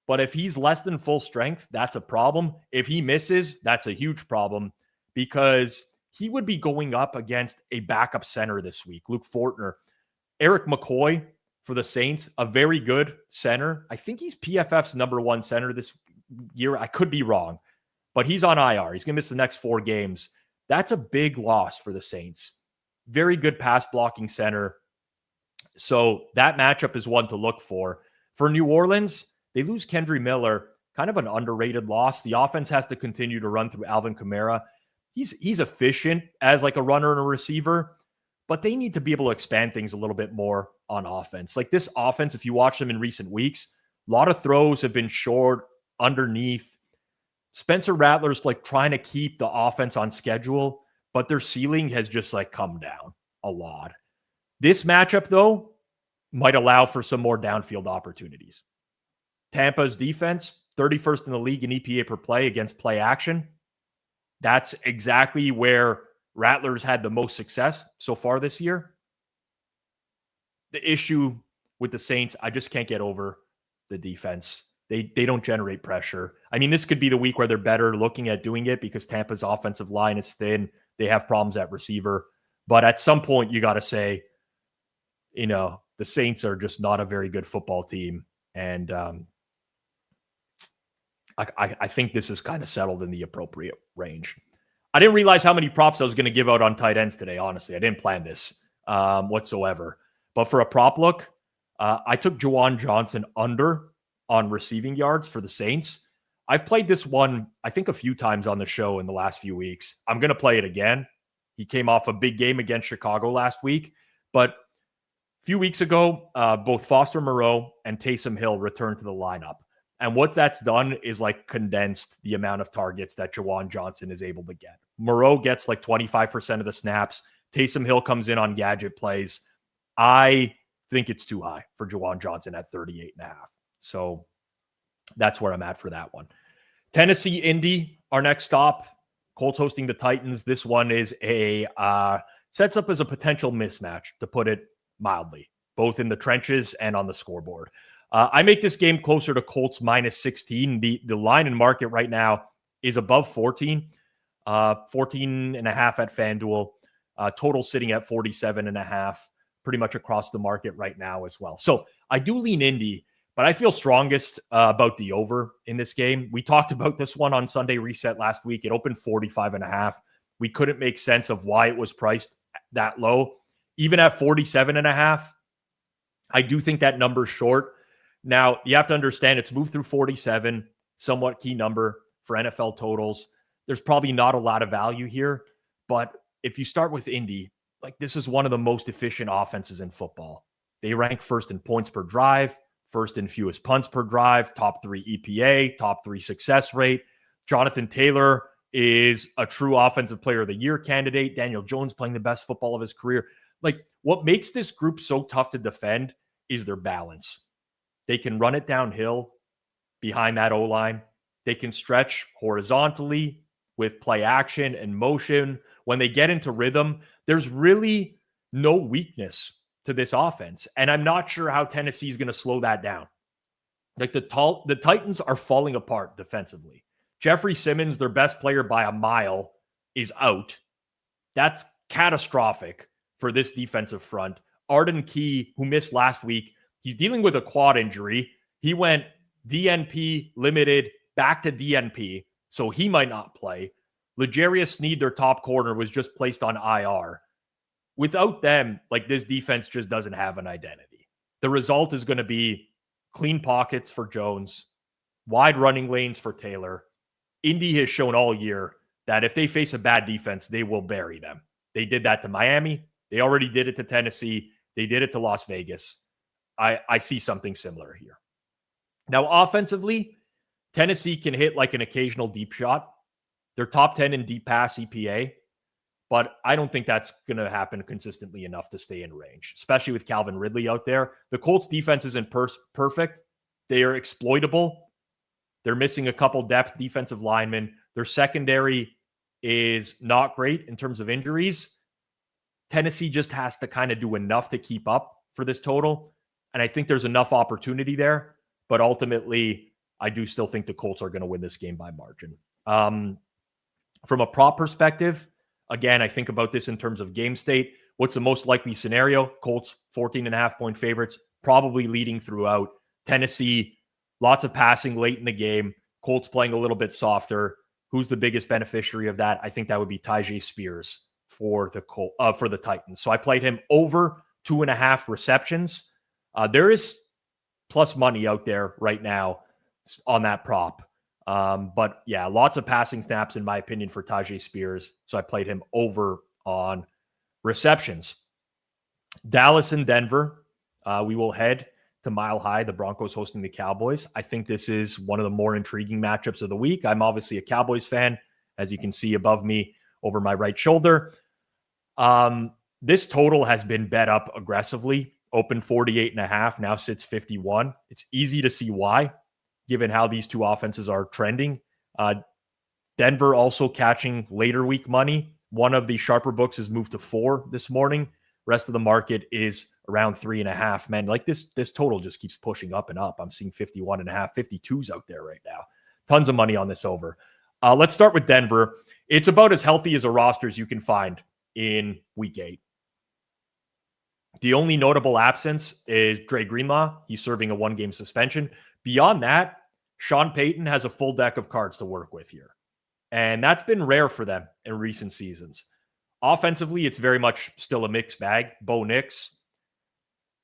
but if he's less than full strength, that's a problem. If he misses, that's a huge problem because he would be going up against a backup center this week, Luke Fortner. Eric McCoy for the Saints, a very good center. I think he's PFF's number 1 center this year. I could be wrong, but he's on IR. He's going to miss the next 4 games. That's a big loss for the Saints. Very good pass blocking center. So that matchup is one to look for. For New Orleans, they lose Kendry Miller, kind of an underrated loss. The offense has to continue to run through Alvin Kamara. He's efficient as a runner and a receiver, but they need to be able to expand things a little bit more on offense. This offense, if you watch them in recent weeks, a lot of throws have been short, underneath. Spencer Rattler's trying to keep the offense on schedule, but their ceiling has just come down a lot. This matchup, though, might allow for some more downfield opportunities. Tampa's defense, 31st in the league in EPA per play against play action. That's exactly where Rattler's had the most success so far this year. The issue with the Saints, I just can't get over the defense. They don't generate pressure. I mean, this could be the week where they're better looking at doing it because Tampa's offensive line is thin. They have problems at receiver. But at some point, you got to say, the Saints are just not a very good football team. And I think this is kind of settled in the appropriate range. I didn't realize how many props I was going to give out on tight ends today. Honestly, I didn't plan this whatsoever. But for a prop look, I took Juwan Johnson under on receiving yards for the Saints. I've played this one, I think, a few times on the show in the last few weeks. I'm going to play it again. He came off a big game against Chicago last week. But a few weeks ago, both Foster Moreau and Taysom Hill returned to the lineup. And what that's done is like condensed the amount of targets that Juwan Johnson is able to get. Moreau gets like 25% of the snaps. Taysom Hill comes in on gadget plays. I think it's too high for Juwan Johnson at 38.5. So that's where I'm at for that one. Tennessee, Indy, our next stop. Colts hosting the Titans. This one is sets up as a potential mismatch, to put it mildly, both in the trenches and on the scoreboard. I make this game closer to Colts minus 16. The line in market right now is above 14, 14.5 at FanDuel. Total sitting at 47.5, pretty much across the market right now as well. So I do lean Indy, but I feel strongest about the over in this game. We talked about this one on Sunday Reset last week. It opened 45.5. We couldn't make sense of why it was priced that low. Even at 47.5, I do think that number's short. Now, you have to understand it's moved through 47, somewhat key number for NFL totals. There's probably not a lot of value here, but if you start with Indy, like this is one of the most efficient offenses in football. They rank first in points per drive, first in fewest punts per drive, top 3 EPA, top 3 success rate. Jonathan Taylor is a true offensive player of the year candidate. Daniel Jones playing the best football of his career. Like what makes this group so tough to defend is their balance. They can run it downhill behind that O-line. They can stretch horizontally with play action and motion. When they get into rhythm, there's really no weakness to this offense. And I'm not sure how Tennessee is going to slow that down. Like the Titans are falling apart defensively. Jeffrey Simmons, their best player by a mile, is out. That's catastrophic for this defensive front. Arden Key, who missed last week, he's dealing with a quad injury. He went DNP limited back to DNP, so he might not play. L'Jarius Sneed, their top corner, was just placed on IR. Without them, like this defense just doesn't have an identity. The result is going to be clean pockets for Jones, wide running lanes for Taylor. Indy has shown all year that if they face a bad defense, they will bury them. They did that to Miami. They already did it to Tennessee. They did it to Las Vegas. I see something similar here. Now, offensively, Tennessee can hit like an occasional deep shot. They're top 10 in deep pass EPA, but I don't think that's going to happen consistently enough to stay in range, especially with Calvin Ridley out there. The Colts defense isn't perfect. They are exploitable. They're missing a couple depth defensive linemen. Their secondary is not great in terms of injuries. Tennessee just has to kind of do enough to keep up for this total. And I think there's enough opportunity there. But ultimately, I do still think the Colts are going to win this game by margin. From a prop perspective, again, I think about this in terms of game state. What's the most likely scenario? Colts, 14.5-point favorites, probably leading throughout. Tennessee, lots of passing late in the game. Colts playing a little bit softer. Who's the biggest beneficiary of that? I think that would be Tyjae Spears for the Titans. So I played him over 2.5 receptions. There is plus money out there right now on that prop. But yeah, lots of passing snaps, in my opinion, for Tyjae Spears. So I played him over on receptions. Dallas and Denver. We will head to Mile High, the Broncos hosting the Cowboys. I think this is one of the more intriguing matchups of the week. I'm obviously a Cowboys fan, as you can see above me over my right shoulder. This total has been bet up aggressively. Open 48.5, now sits 51. It's easy to see why, given how these two offenses are trending. Denver also catching later week money. One of the sharper books has moved to 4 this morning. Rest of the market is around 3.5. Man, like this total just keeps pushing up and up. I'm seeing 51.5, 52s out there right now. Tons of money on this over. Let's start with Denver. It's about as healthy as a roster as you can find in week 8. The only notable absence is Dre Greenlaw. He's serving a 1-game suspension. Beyond that, Sean Payton has a full deck of cards to work with here. And that's been rare for them in recent seasons. Offensively, it's very much still a mixed bag. Bo Nix,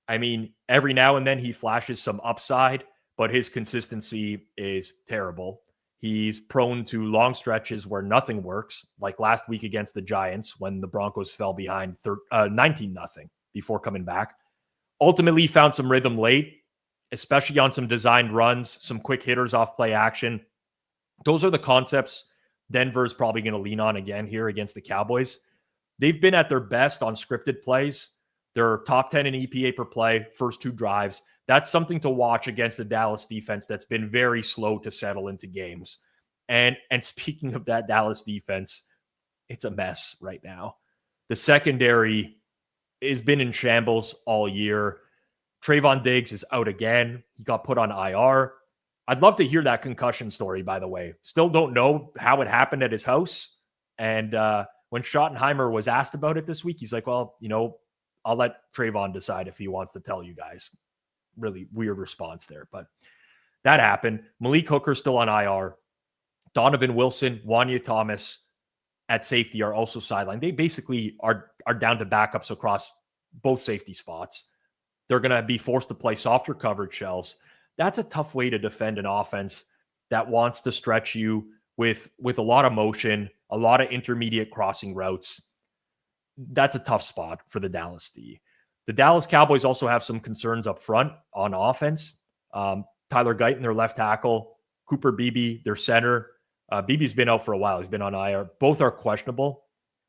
I mean, every now and then he flashes some upside, but his consistency is terrible. He's prone to long stretches where nothing works, like last week against the Giants when the Broncos fell behind 19-0 before coming back. Ultimately found some rhythm late, especially on some designed runs, some quick hitters off play action. Those are the concepts Denver's probably going to lean on again here against the Cowboys. They've been at their best on scripted plays. They're top 10 in EPA per play, first 2 drives. That's something to watch against the Dallas defense that's been very slow to settle into games. And speaking of that Dallas defense, it's a mess right now. The secondary has been in shambles all year. Trayvon Diggs is out again. He got put on IR. I'd love to hear that concussion story, by the way. Still don't know how it happened at his house. And when Schottenheimer was asked about it this week, he's like, well, I'll let Trayvon decide if he wants to tell you guys. Really weird response there, but that happened. Malik Hooker's still on IR. Donovan Wilson, Wanya Thomas at safety are also sidelined. They basically are down to backups across both safety spots. They're going to be forced to play softer coverage shells. That's a tough way to defend an offense that wants to stretch you with a lot of motion, a lot of intermediate crossing routes. That's a tough spot for the Dallas D. The Dallas Cowboys also have some concerns up front on offense. Tyler Guyton, their left tackle, Cooper Beebe, their center. Beebe's been out for a while. He's been on IR. Both are questionable.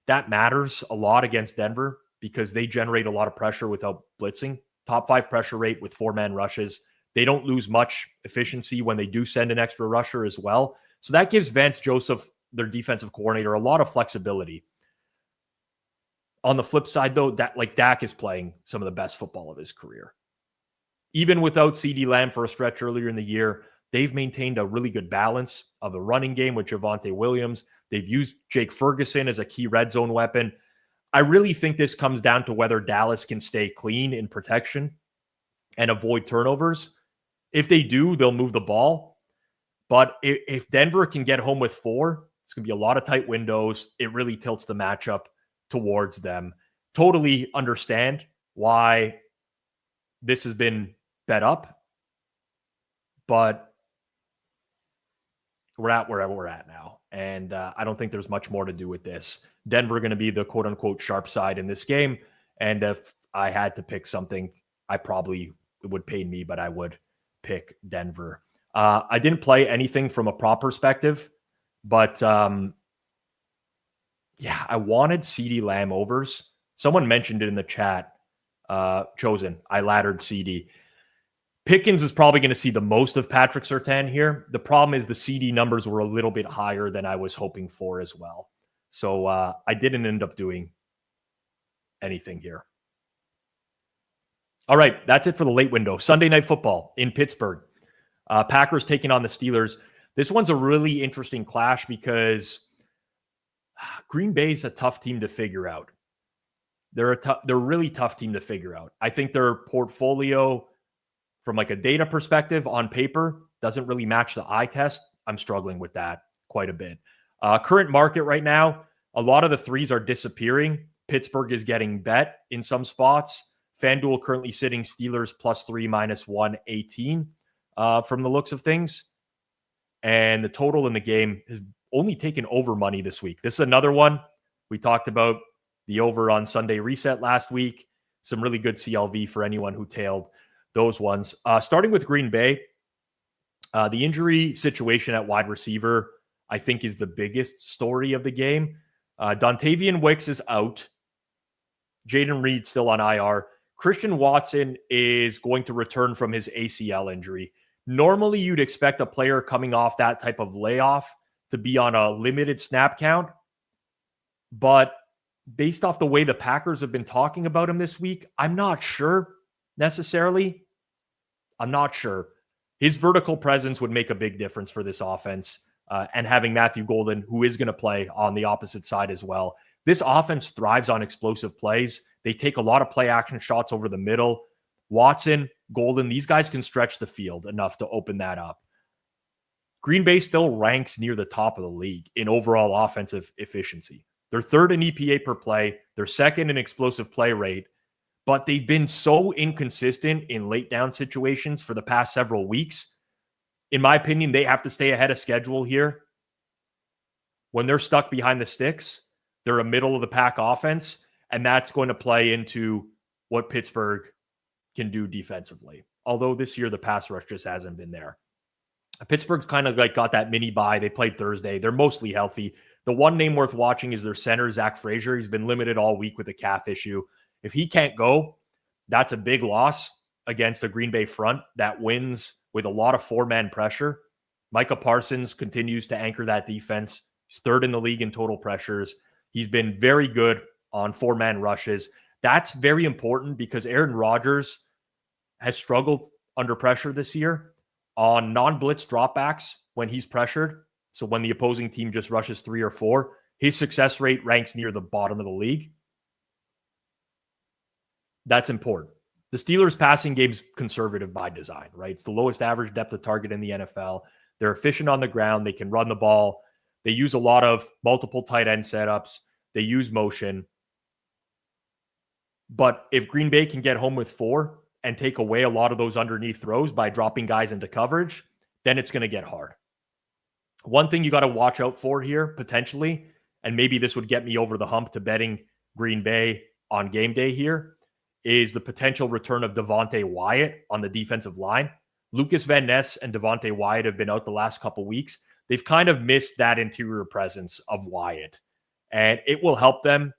That matters a lot against Denver because they generate a lot of pressure without blitzing. Top 5 pressure rate with 4-man rushes. They don't lose much efficiency when they do send an extra rusher as well. So that gives Vance Joseph, their defensive coordinator, a lot of flexibility. On the flip side, though, Dak is playing some of the best football of his career. Even without CeeDee Lamb for a stretch earlier in the year, they've maintained a really good balance of the running game with Javonte Williams. They've used Jake Ferguson as a key red zone weapon. I really think this comes down to whether Dallas can stay clean in protection and avoid turnovers. If they do, they'll move the ball. But if Denver can get home with 4, it's going to be a lot of tight windows. It really tilts the matchup towards them. Totally understand why this has been bet up, but we're at wherever we're at now. And I don't think there's much more to do with this. Denver going to be the quote unquote sharp side in this game. And if I had to pick something, it would pain me, but I would pick Denver. I didn't play anything from a prop perspective, but yeah, I wanted CeeDee Lamb overs. Someone mentioned it in the chat. Chosen. I laddered CeeDee. Pickens is probably going to see the most of Patrick Surtain here. The problem is the CeeDee numbers were a little bit higher than I was hoping for as well. So I didn't end up doing anything here. All right, that's it for the late window. Sunday Night Football in Pittsburgh. Packers taking on the Steelers. This one's a really interesting clash because Green Bay's a tough team to figure out. They're a really tough team to figure out. I think their portfolio from like a data perspective on paper doesn't really match the eye test. I'm struggling with that quite a bit. Current market right now, a lot of the threes are disappearing. Pittsburgh is getting bet in some spots. FanDuel currently sitting Steelers +3 -118 from the looks of things. And the total in the game has only taken over money this week. This is another one. We talked about the over on Sunday Reset last week. Some really good CLV for anyone who tailed those ones. Starting with Green Bay, the injury situation at wide receiver, I think, is the biggest story of the game. Dontavian Wicks is out. Jaden Reed still on IR. Christian Watson is going to return from his ACL injury. Normally, you'd expect a player coming off that type of layoff to be on a limited snap count. But based off the way the Packers have been talking about him this week, I'm not sure necessarily. I'm not sure. His vertical presence would make a big difference for this offense. And having Matthew Golden, who is going to play on the opposite side as well. This offense thrives on explosive plays. They take a lot of play action shots over the middle. Watson, Golden, these guys can stretch the field enough to open that up. Green Bay still ranks near the top of the league in overall offensive efficiency. They're third in EPA per play. They're second in explosive play rate, but they've been so inconsistent in late down situations for the past several weeks. In my opinion, they have to stay ahead of schedule here. When they're stuck behind the sticks, they're a middle of the pack offense, and that's going to play into what Pittsburgh can do defensively. Although this year the pass rush just hasn't been there. Pittsburgh's kind of like got that mini bye. They played Thursday. They're mostly healthy. The one name worth watching is their center, Zach Frazier. He's been limited all week with a calf issue. If he can't go, that's a big loss against the Green Bay front that wins with a lot of four-man pressure. Micah Parsons continues to anchor that defense. He's third in the league in total pressures. He's been very good on four-man rushes. That's very important because Aaron Rodgers has struggled under pressure this year on non-blitz dropbacks when he's pressured. So when the opposing team just rushes 3 or 4, his success rate ranks near the bottom of the league. That's important. The Steelers' passing game's conservative by design, right? It's the lowest average depth of target in the NFL. They're efficient on the ground. They can run the ball. They use a lot of multiple tight end setups. They use motion. But if Green Bay can get home with 4 and take away a lot of those underneath throws by dropping guys into coverage, then it's going to get hard. One thing you got to watch out for here, potentially, and maybe this would get me over the hump to betting Green Bay on game day here, is the potential return of Devontae Wyatt on the defensive line. Lucas Van Ness and Devontae Wyatt have been out the last couple weeks. They've kind of missed that interior presence of Wyatt, and it will help them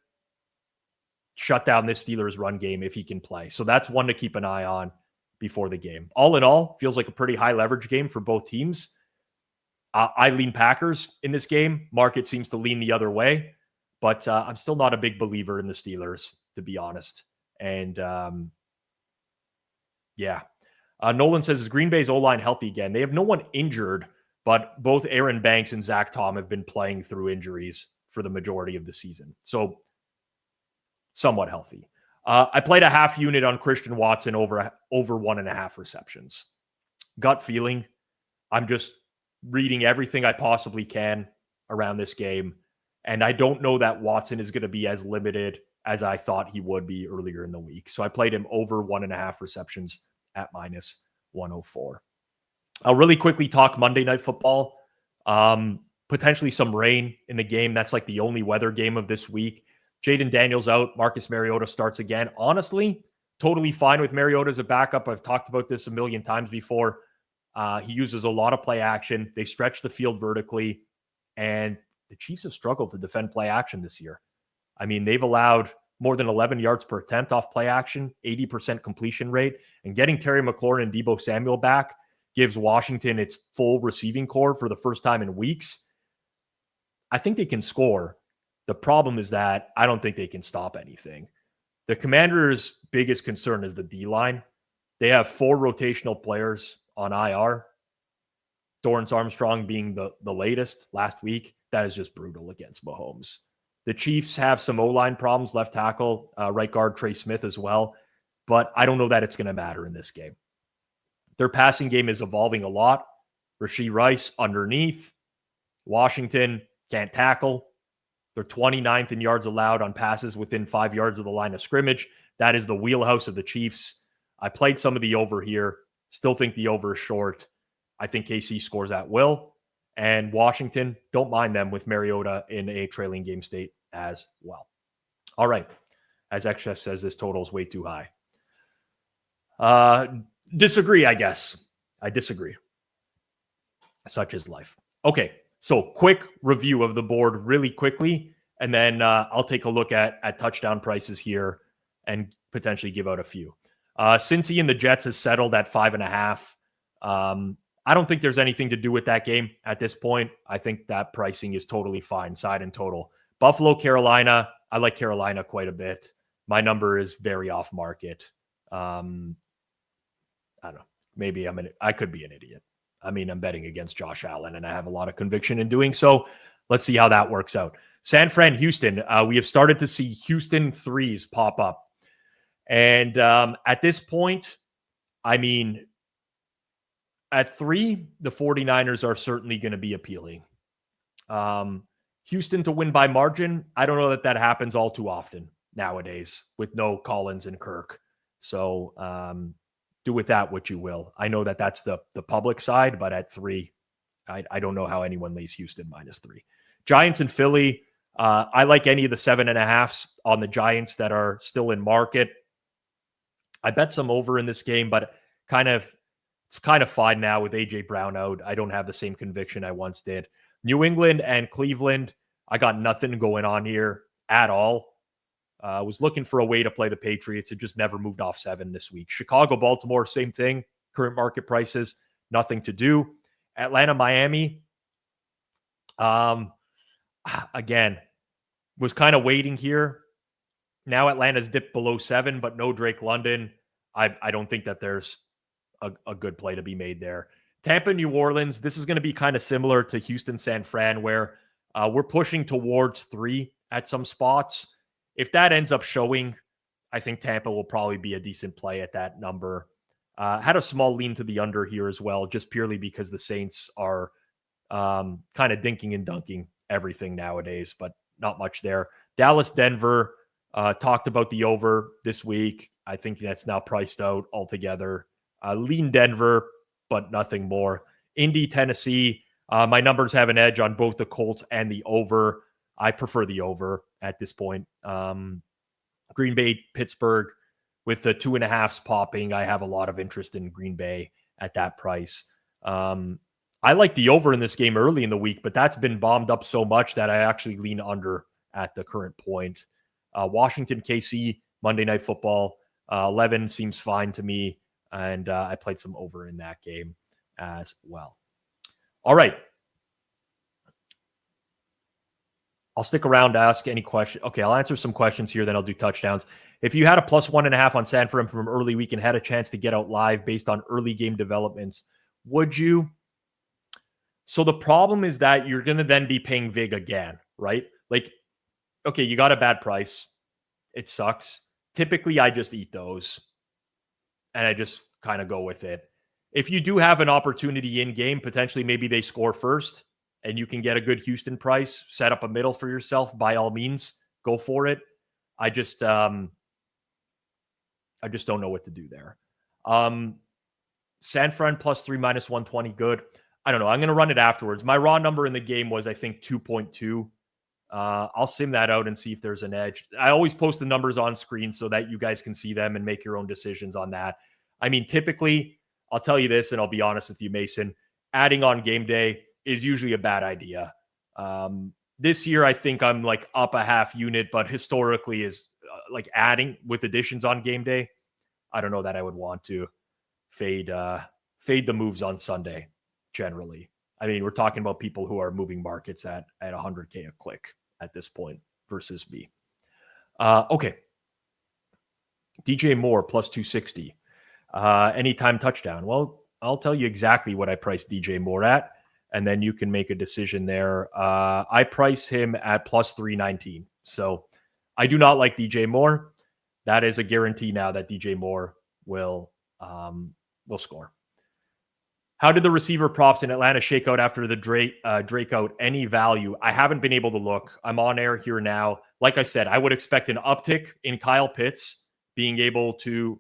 shut down this Steelers run game if he can play. So that's one to keep an eye on before the game. All in all, feels like a pretty high leverage game for both teams. I lean Packers in this game. Market seems to lean the other way, but I'm still not a big believer in the Steelers, to be honest. And Nolan says, is Green Bay's O-line healthy again? They have no one injured, but both Aaron Banks and Zach Tom have been playing through injuries for the majority of the season. So somewhat healthy. I played a half unit on Christian Watson over 1.5 receptions. Gut feeling. I'm just reading everything I possibly can around this game. And I don't know that Watson is going to be as limited as I thought he would be earlier in the week. So I played him over 1.5 receptions at -104. I'll really quickly talk Monday Night Football. Potentially some rain in the game. That's like the only weather game of this week. Jaden Daniels out. Marcus Mariota starts again. Honestly, totally fine with Mariota as a backup. I've talked about this a million times before. He uses a lot of play action. They stretch the field vertically, and the Chiefs have struggled to defend play action this year. I mean, they've allowed more than 11 yards per attempt off play action, 80% completion rate, and getting Terry McLaurin and Deebo Samuel back gives Washington its full receiving core for the first time in weeks. I think they can score. The problem is that I don't think they can stop anything. The Commanders' biggest concern is the D-line. They have 4 rotational players on IR. Dorrance Armstrong being the latest last week. That is just brutal against Mahomes. The Chiefs have some O-line problems, left tackle, right guard Trey Smith as well. But I don't know that it's going to matter in this game. Their passing game is evolving a lot. Rashee Rice underneath. Washington can't tackle. They're 29th in yards allowed on passes within 5 yards of the line of scrimmage. That is the wheelhouse of the Chiefs. I played some of the over here. Still think the over is short. I think KC scores at will. And Washington, don't mind them with Mariota in a trailing game state as well. All right. As XF says, this total is way too high. Disagree, I guess. I disagree. Such is life. Okay. So quick review of the board really quickly. And then I'll take a look at touchdown prices here and potentially give out a few. Cincy and the Jets has settled at 5.5. I don't think there's anything to do with that game at this point. I think that pricing is totally fine, side and total. Buffalo, Carolina. I like Carolina quite a bit. My number is very off market. I don't know. Maybe I could be an idiot. I mean, I'm betting against Josh Allen, and I have a lot of conviction in doing so. Let's see how that works out. San Fran, Houston. We have started to see Houston threes pop up. And at this point, I mean, At 3, the 49ers are certainly going to be appealing. Houston to win by margin, I don't know that happens all too often nowadays with no Collins and Kirk. So do with that what you will. I know that that's the public side, but at 3, I don't know how anyone lays Houston -3. Giants and Philly, I like any of the 7.5s on the Giants that are still in market. I bet some over in this game, but it's kind of fine now with A.J. Brown out. I don't have the same conviction I once did. New England and Cleveland, I got nothing going on here at all. I was looking for a way to play the Patriots. It just never moved off 7 this week. Chicago, Baltimore, same thing. Current market prices, nothing to do. Atlanta, Miami, again, was kind of waiting here. Now Atlanta's dipped below 7, but no Drake London. I don't think that there's a good play to be made there. Tampa, New Orleans, this is going to be kind of similar to Houston, San Fran, where we're pushing towards 3 at some spots. If that ends up showing, I think Tampa will probably be a decent play at that number. Had a small lean to the under here as well, just purely because the Saints are kind of dinking and dunking everything nowadays, but not much there. Dallas, Denver, talked about the over this week. I think that's now priced out altogether. Lean Denver, but nothing more. Indy, Tennessee, my numbers have an edge on both the Colts and the over. I prefer the over at this point. Green Bay, Pittsburgh, with the 2.5s popping, I have a lot of interest in Green Bay at that price. I like the over in this game early in the week, but that's been bombed up so much that I actually lean under at the current point. Washington, KC, Monday Night Football, 11 seems fine to me, and I played some over in that game as well. All right. I'll stick around to ask any question. Okay, I'll answer some questions here, then I'll do touchdowns. If you had a +1.5 on San Fran from early week and had a chance to get out live based on early game developments, would you? So the problem is that you're going to then be paying vig again, right? Like, okay, you got a bad price. It sucks. Typically, I just eat those and I just kind of go with it. If you do have an opportunity in game, potentially maybe they score first and you can get a good Houston price, set up a middle for yourself, by all means, go for it. I just don't know what to do there. San Fran +3 -120, good. I don't know. I'm going to run it afterwards. My raw number in the game was, I think, 2.2. I'll sim that out and see if there's an edge. I always post the numbers on screen so that you guys can see them and make your own decisions on that. I mean, typically, I'll tell you this, and I'll be honest with you, Mason, adding on game day is usually a bad idea. This year, I think I'm like up a half unit, but historically is like adding with additions on game day. I don't know that I would want to fade the moves on Sunday generally. I mean, we're talking about people who are moving markets at 100K a click at this point versus me. Okay. DJ Moore +260. Anytime touchdown. Well, I'll tell you exactly what I priced DJ Moore at, and then you can make a decision there. I price him at +319. So I do not like DJ Moore. That is a guarantee now that DJ Moore will score. How did the receiver props in Atlanta shake out after the Drake out? Any value? I haven't been able to look. I'm on air here now. Like I said, I would expect an uptick in Kyle Pitts being able to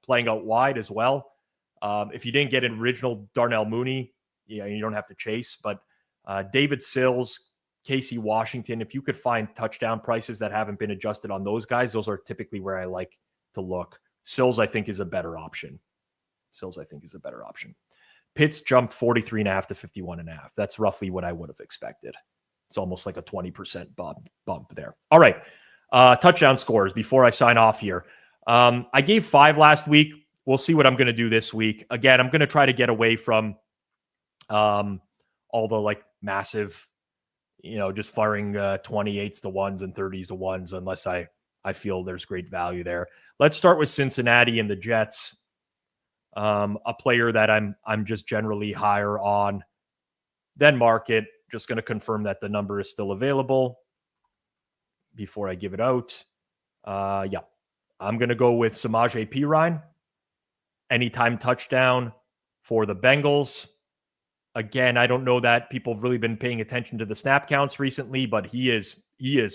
playing out wide as well. If you didn't get an original Darnell Mooney, you don't have to chase. But David Sills, Casey Washington, if you could find touchdown prices that haven't been adjusted on those guys, those are typically where I like to look. Sills, I think, is a better option. Pitts jumped 43.5 to 51.5. That's roughly what I would have expected. It's almost like a 20% bump there. All right. Touchdown scores before I sign off here. I gave 5 last week. We'll see what I'm going to do this week. Again, I'm going to try to get away from all the like massive, just firing 28s to 1s and 30s to 1s unless I feel there's great value there. Let's start with Cincinnati and the Jets. A player that I'm just generally higher on than market. Just going to confirm that the number is still available before I give it out. Yeah, I'm going to go with Samaje Perine. Anytime touchdown, for the Bengals. Again, I don't know that people have really been paying attention to the snap counts recently, but he is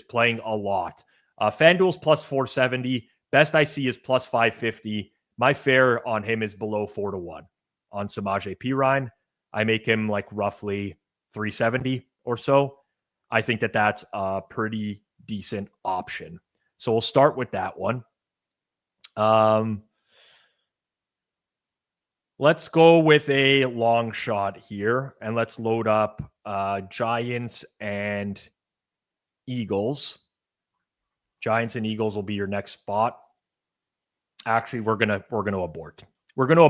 playing a lot. FanDuel's plus 470. Best I see is plus 550. My fare on him is below 4-1 on Samaje Perine. I make him like roughly 370 or so. I think that that's a pretty decent option. So we'll start with that one. Let's go with a long shot here, and let's load up Giants and Eagles. Giants and Eagles will be your next spot. Actually, we're gonna abort. We're gonna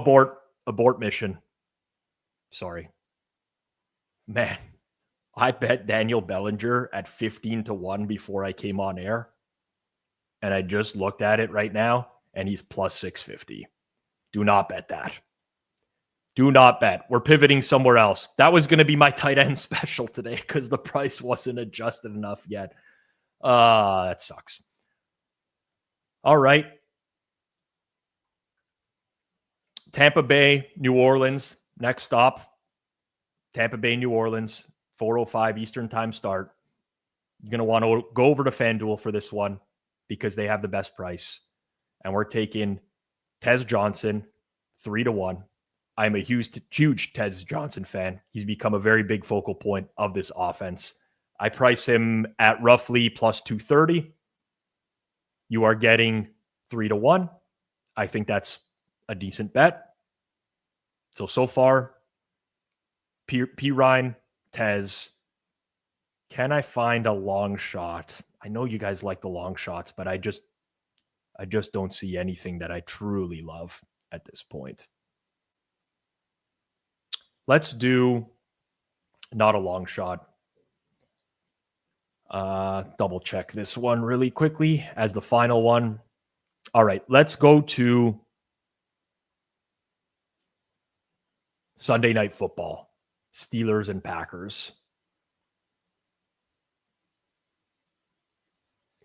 abort mission. Sorry, man. I bet Daniel Bellinger at 15-1 before I came on air, and I just looked at it right now, and he's plus 650. Do not bet that. Do not bet. We're pivoting somewhere else. That was going to be my tight end special today because the price wasn't adjusted enough yet. That sucks. All right. Tampa Bay, New Orleans. Next stop. Tampa Bay, New Orleans. 4:05 Eastern time start. You're going to want to go over to FanDuel for this one because they have the best price. And we're taking Tez Johnson, 3-1. I'm a huge Tez Johnson fan. He's become a very big focal point of this offense. I price him at roughly plus 230. You are getting 3-1. I think that's a decent bet. So far, Perine, Tez. Can I find a long shot? I know you guys like the long shots, but I just don't see anything that I truly love at this point. Let's do not a long shot. Double check this one really quickly as the final one. All right, let's go to Sunday Night Football. Steelers and Packers.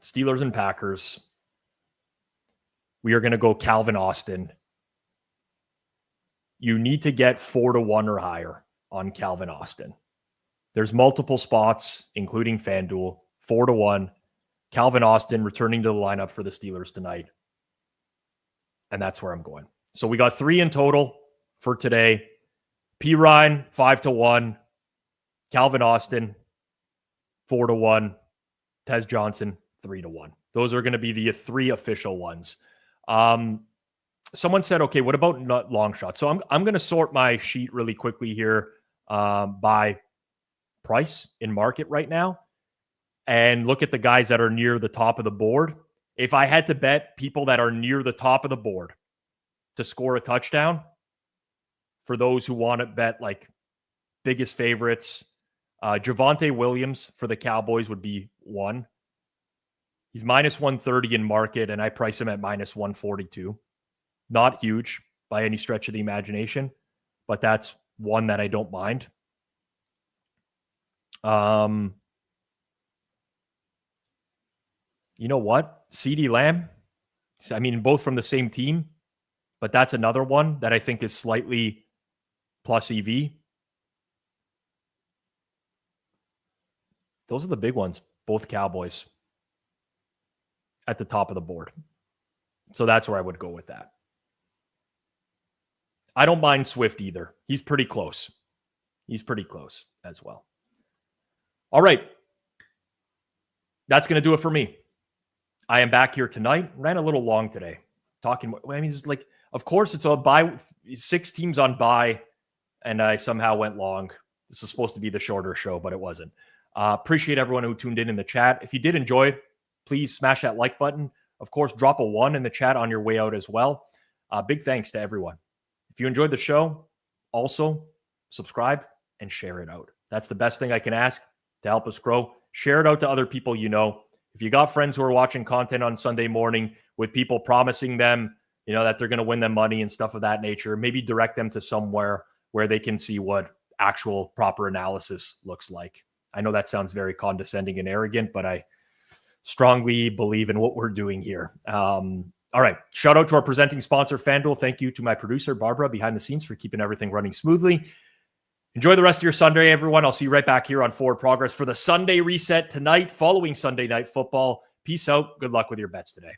Steelers and Packers. We are going to go Calvin Austin. You need to get 4-1 or higher on Calvin Austin. There's multiple spots, including FanDuel, 4-1. Calvin Austin returning to the lineup for the Steelers tonight. And that's where I'm going. So we got 3 in total for today. Perine, 5-1. Calvin Austin, 4-1. Tez Johnson, 3-1. Those are going to be the 3 official ones. Someone said, okay, what about not long shots? So I'm going to sort my sheet really quickly here by price in market right now and look at the guys that are near the top of the board. If I had to bet people that are near the top of the board to score a touchdown, for those who want to bet like biggest favorites, Javonte Williams for the Cowboys would be one. He's minus 130 in market, and I price him at minus 142. Not huge by any stretch of the imagination, but that's one that I don't mind. You know what? CeeDee Lamb. I mean, both from the same team, but that's another one that I think is slightly plus EV. Those are the big ones, both Cowboys at the top of the board. So that's where I would go with that. I don't mind Swift either. He's pretty close. He's pretty close as well. All right. That's going to do it for me. I am back here tonight. Ran a little long today. Talking, I mean, it's like, of course, it's a bye, 6 teams on bye, and I somehow went long. This was supposed to be the shorter show, but it wasn't. Appreciate everyone who tuned in the chat. If you did enjoy, please smash that like button. Of course, drop a 1 in the chat on your way out as well. Big thanks to everyone. If you enjoyed the show, also subscribe and share it out. That's the best thing I can ask to help us grow. Share it out to other people you know. If you got friends who are watching content on Sunday morning with people promising them, you know, that they're going to win them money and stuff of that nature, maybe direct them to somewhere where they can see what actual proper analysis looks like. I know that sounds very condescending and arrogant, but I strongly believe in what we're doing here. All right. Shout out to our presenting sponsor, FanDuel. Thank you to my producer, Barbara, behind the scenes for keeping everything running smoothly. Enjoy the rest of your Sunday, everyone. I'll see you right back here on Forward Progress for the Sunday reset tonight, following Sunday Night Football. Peace out. Good luck with your bets today.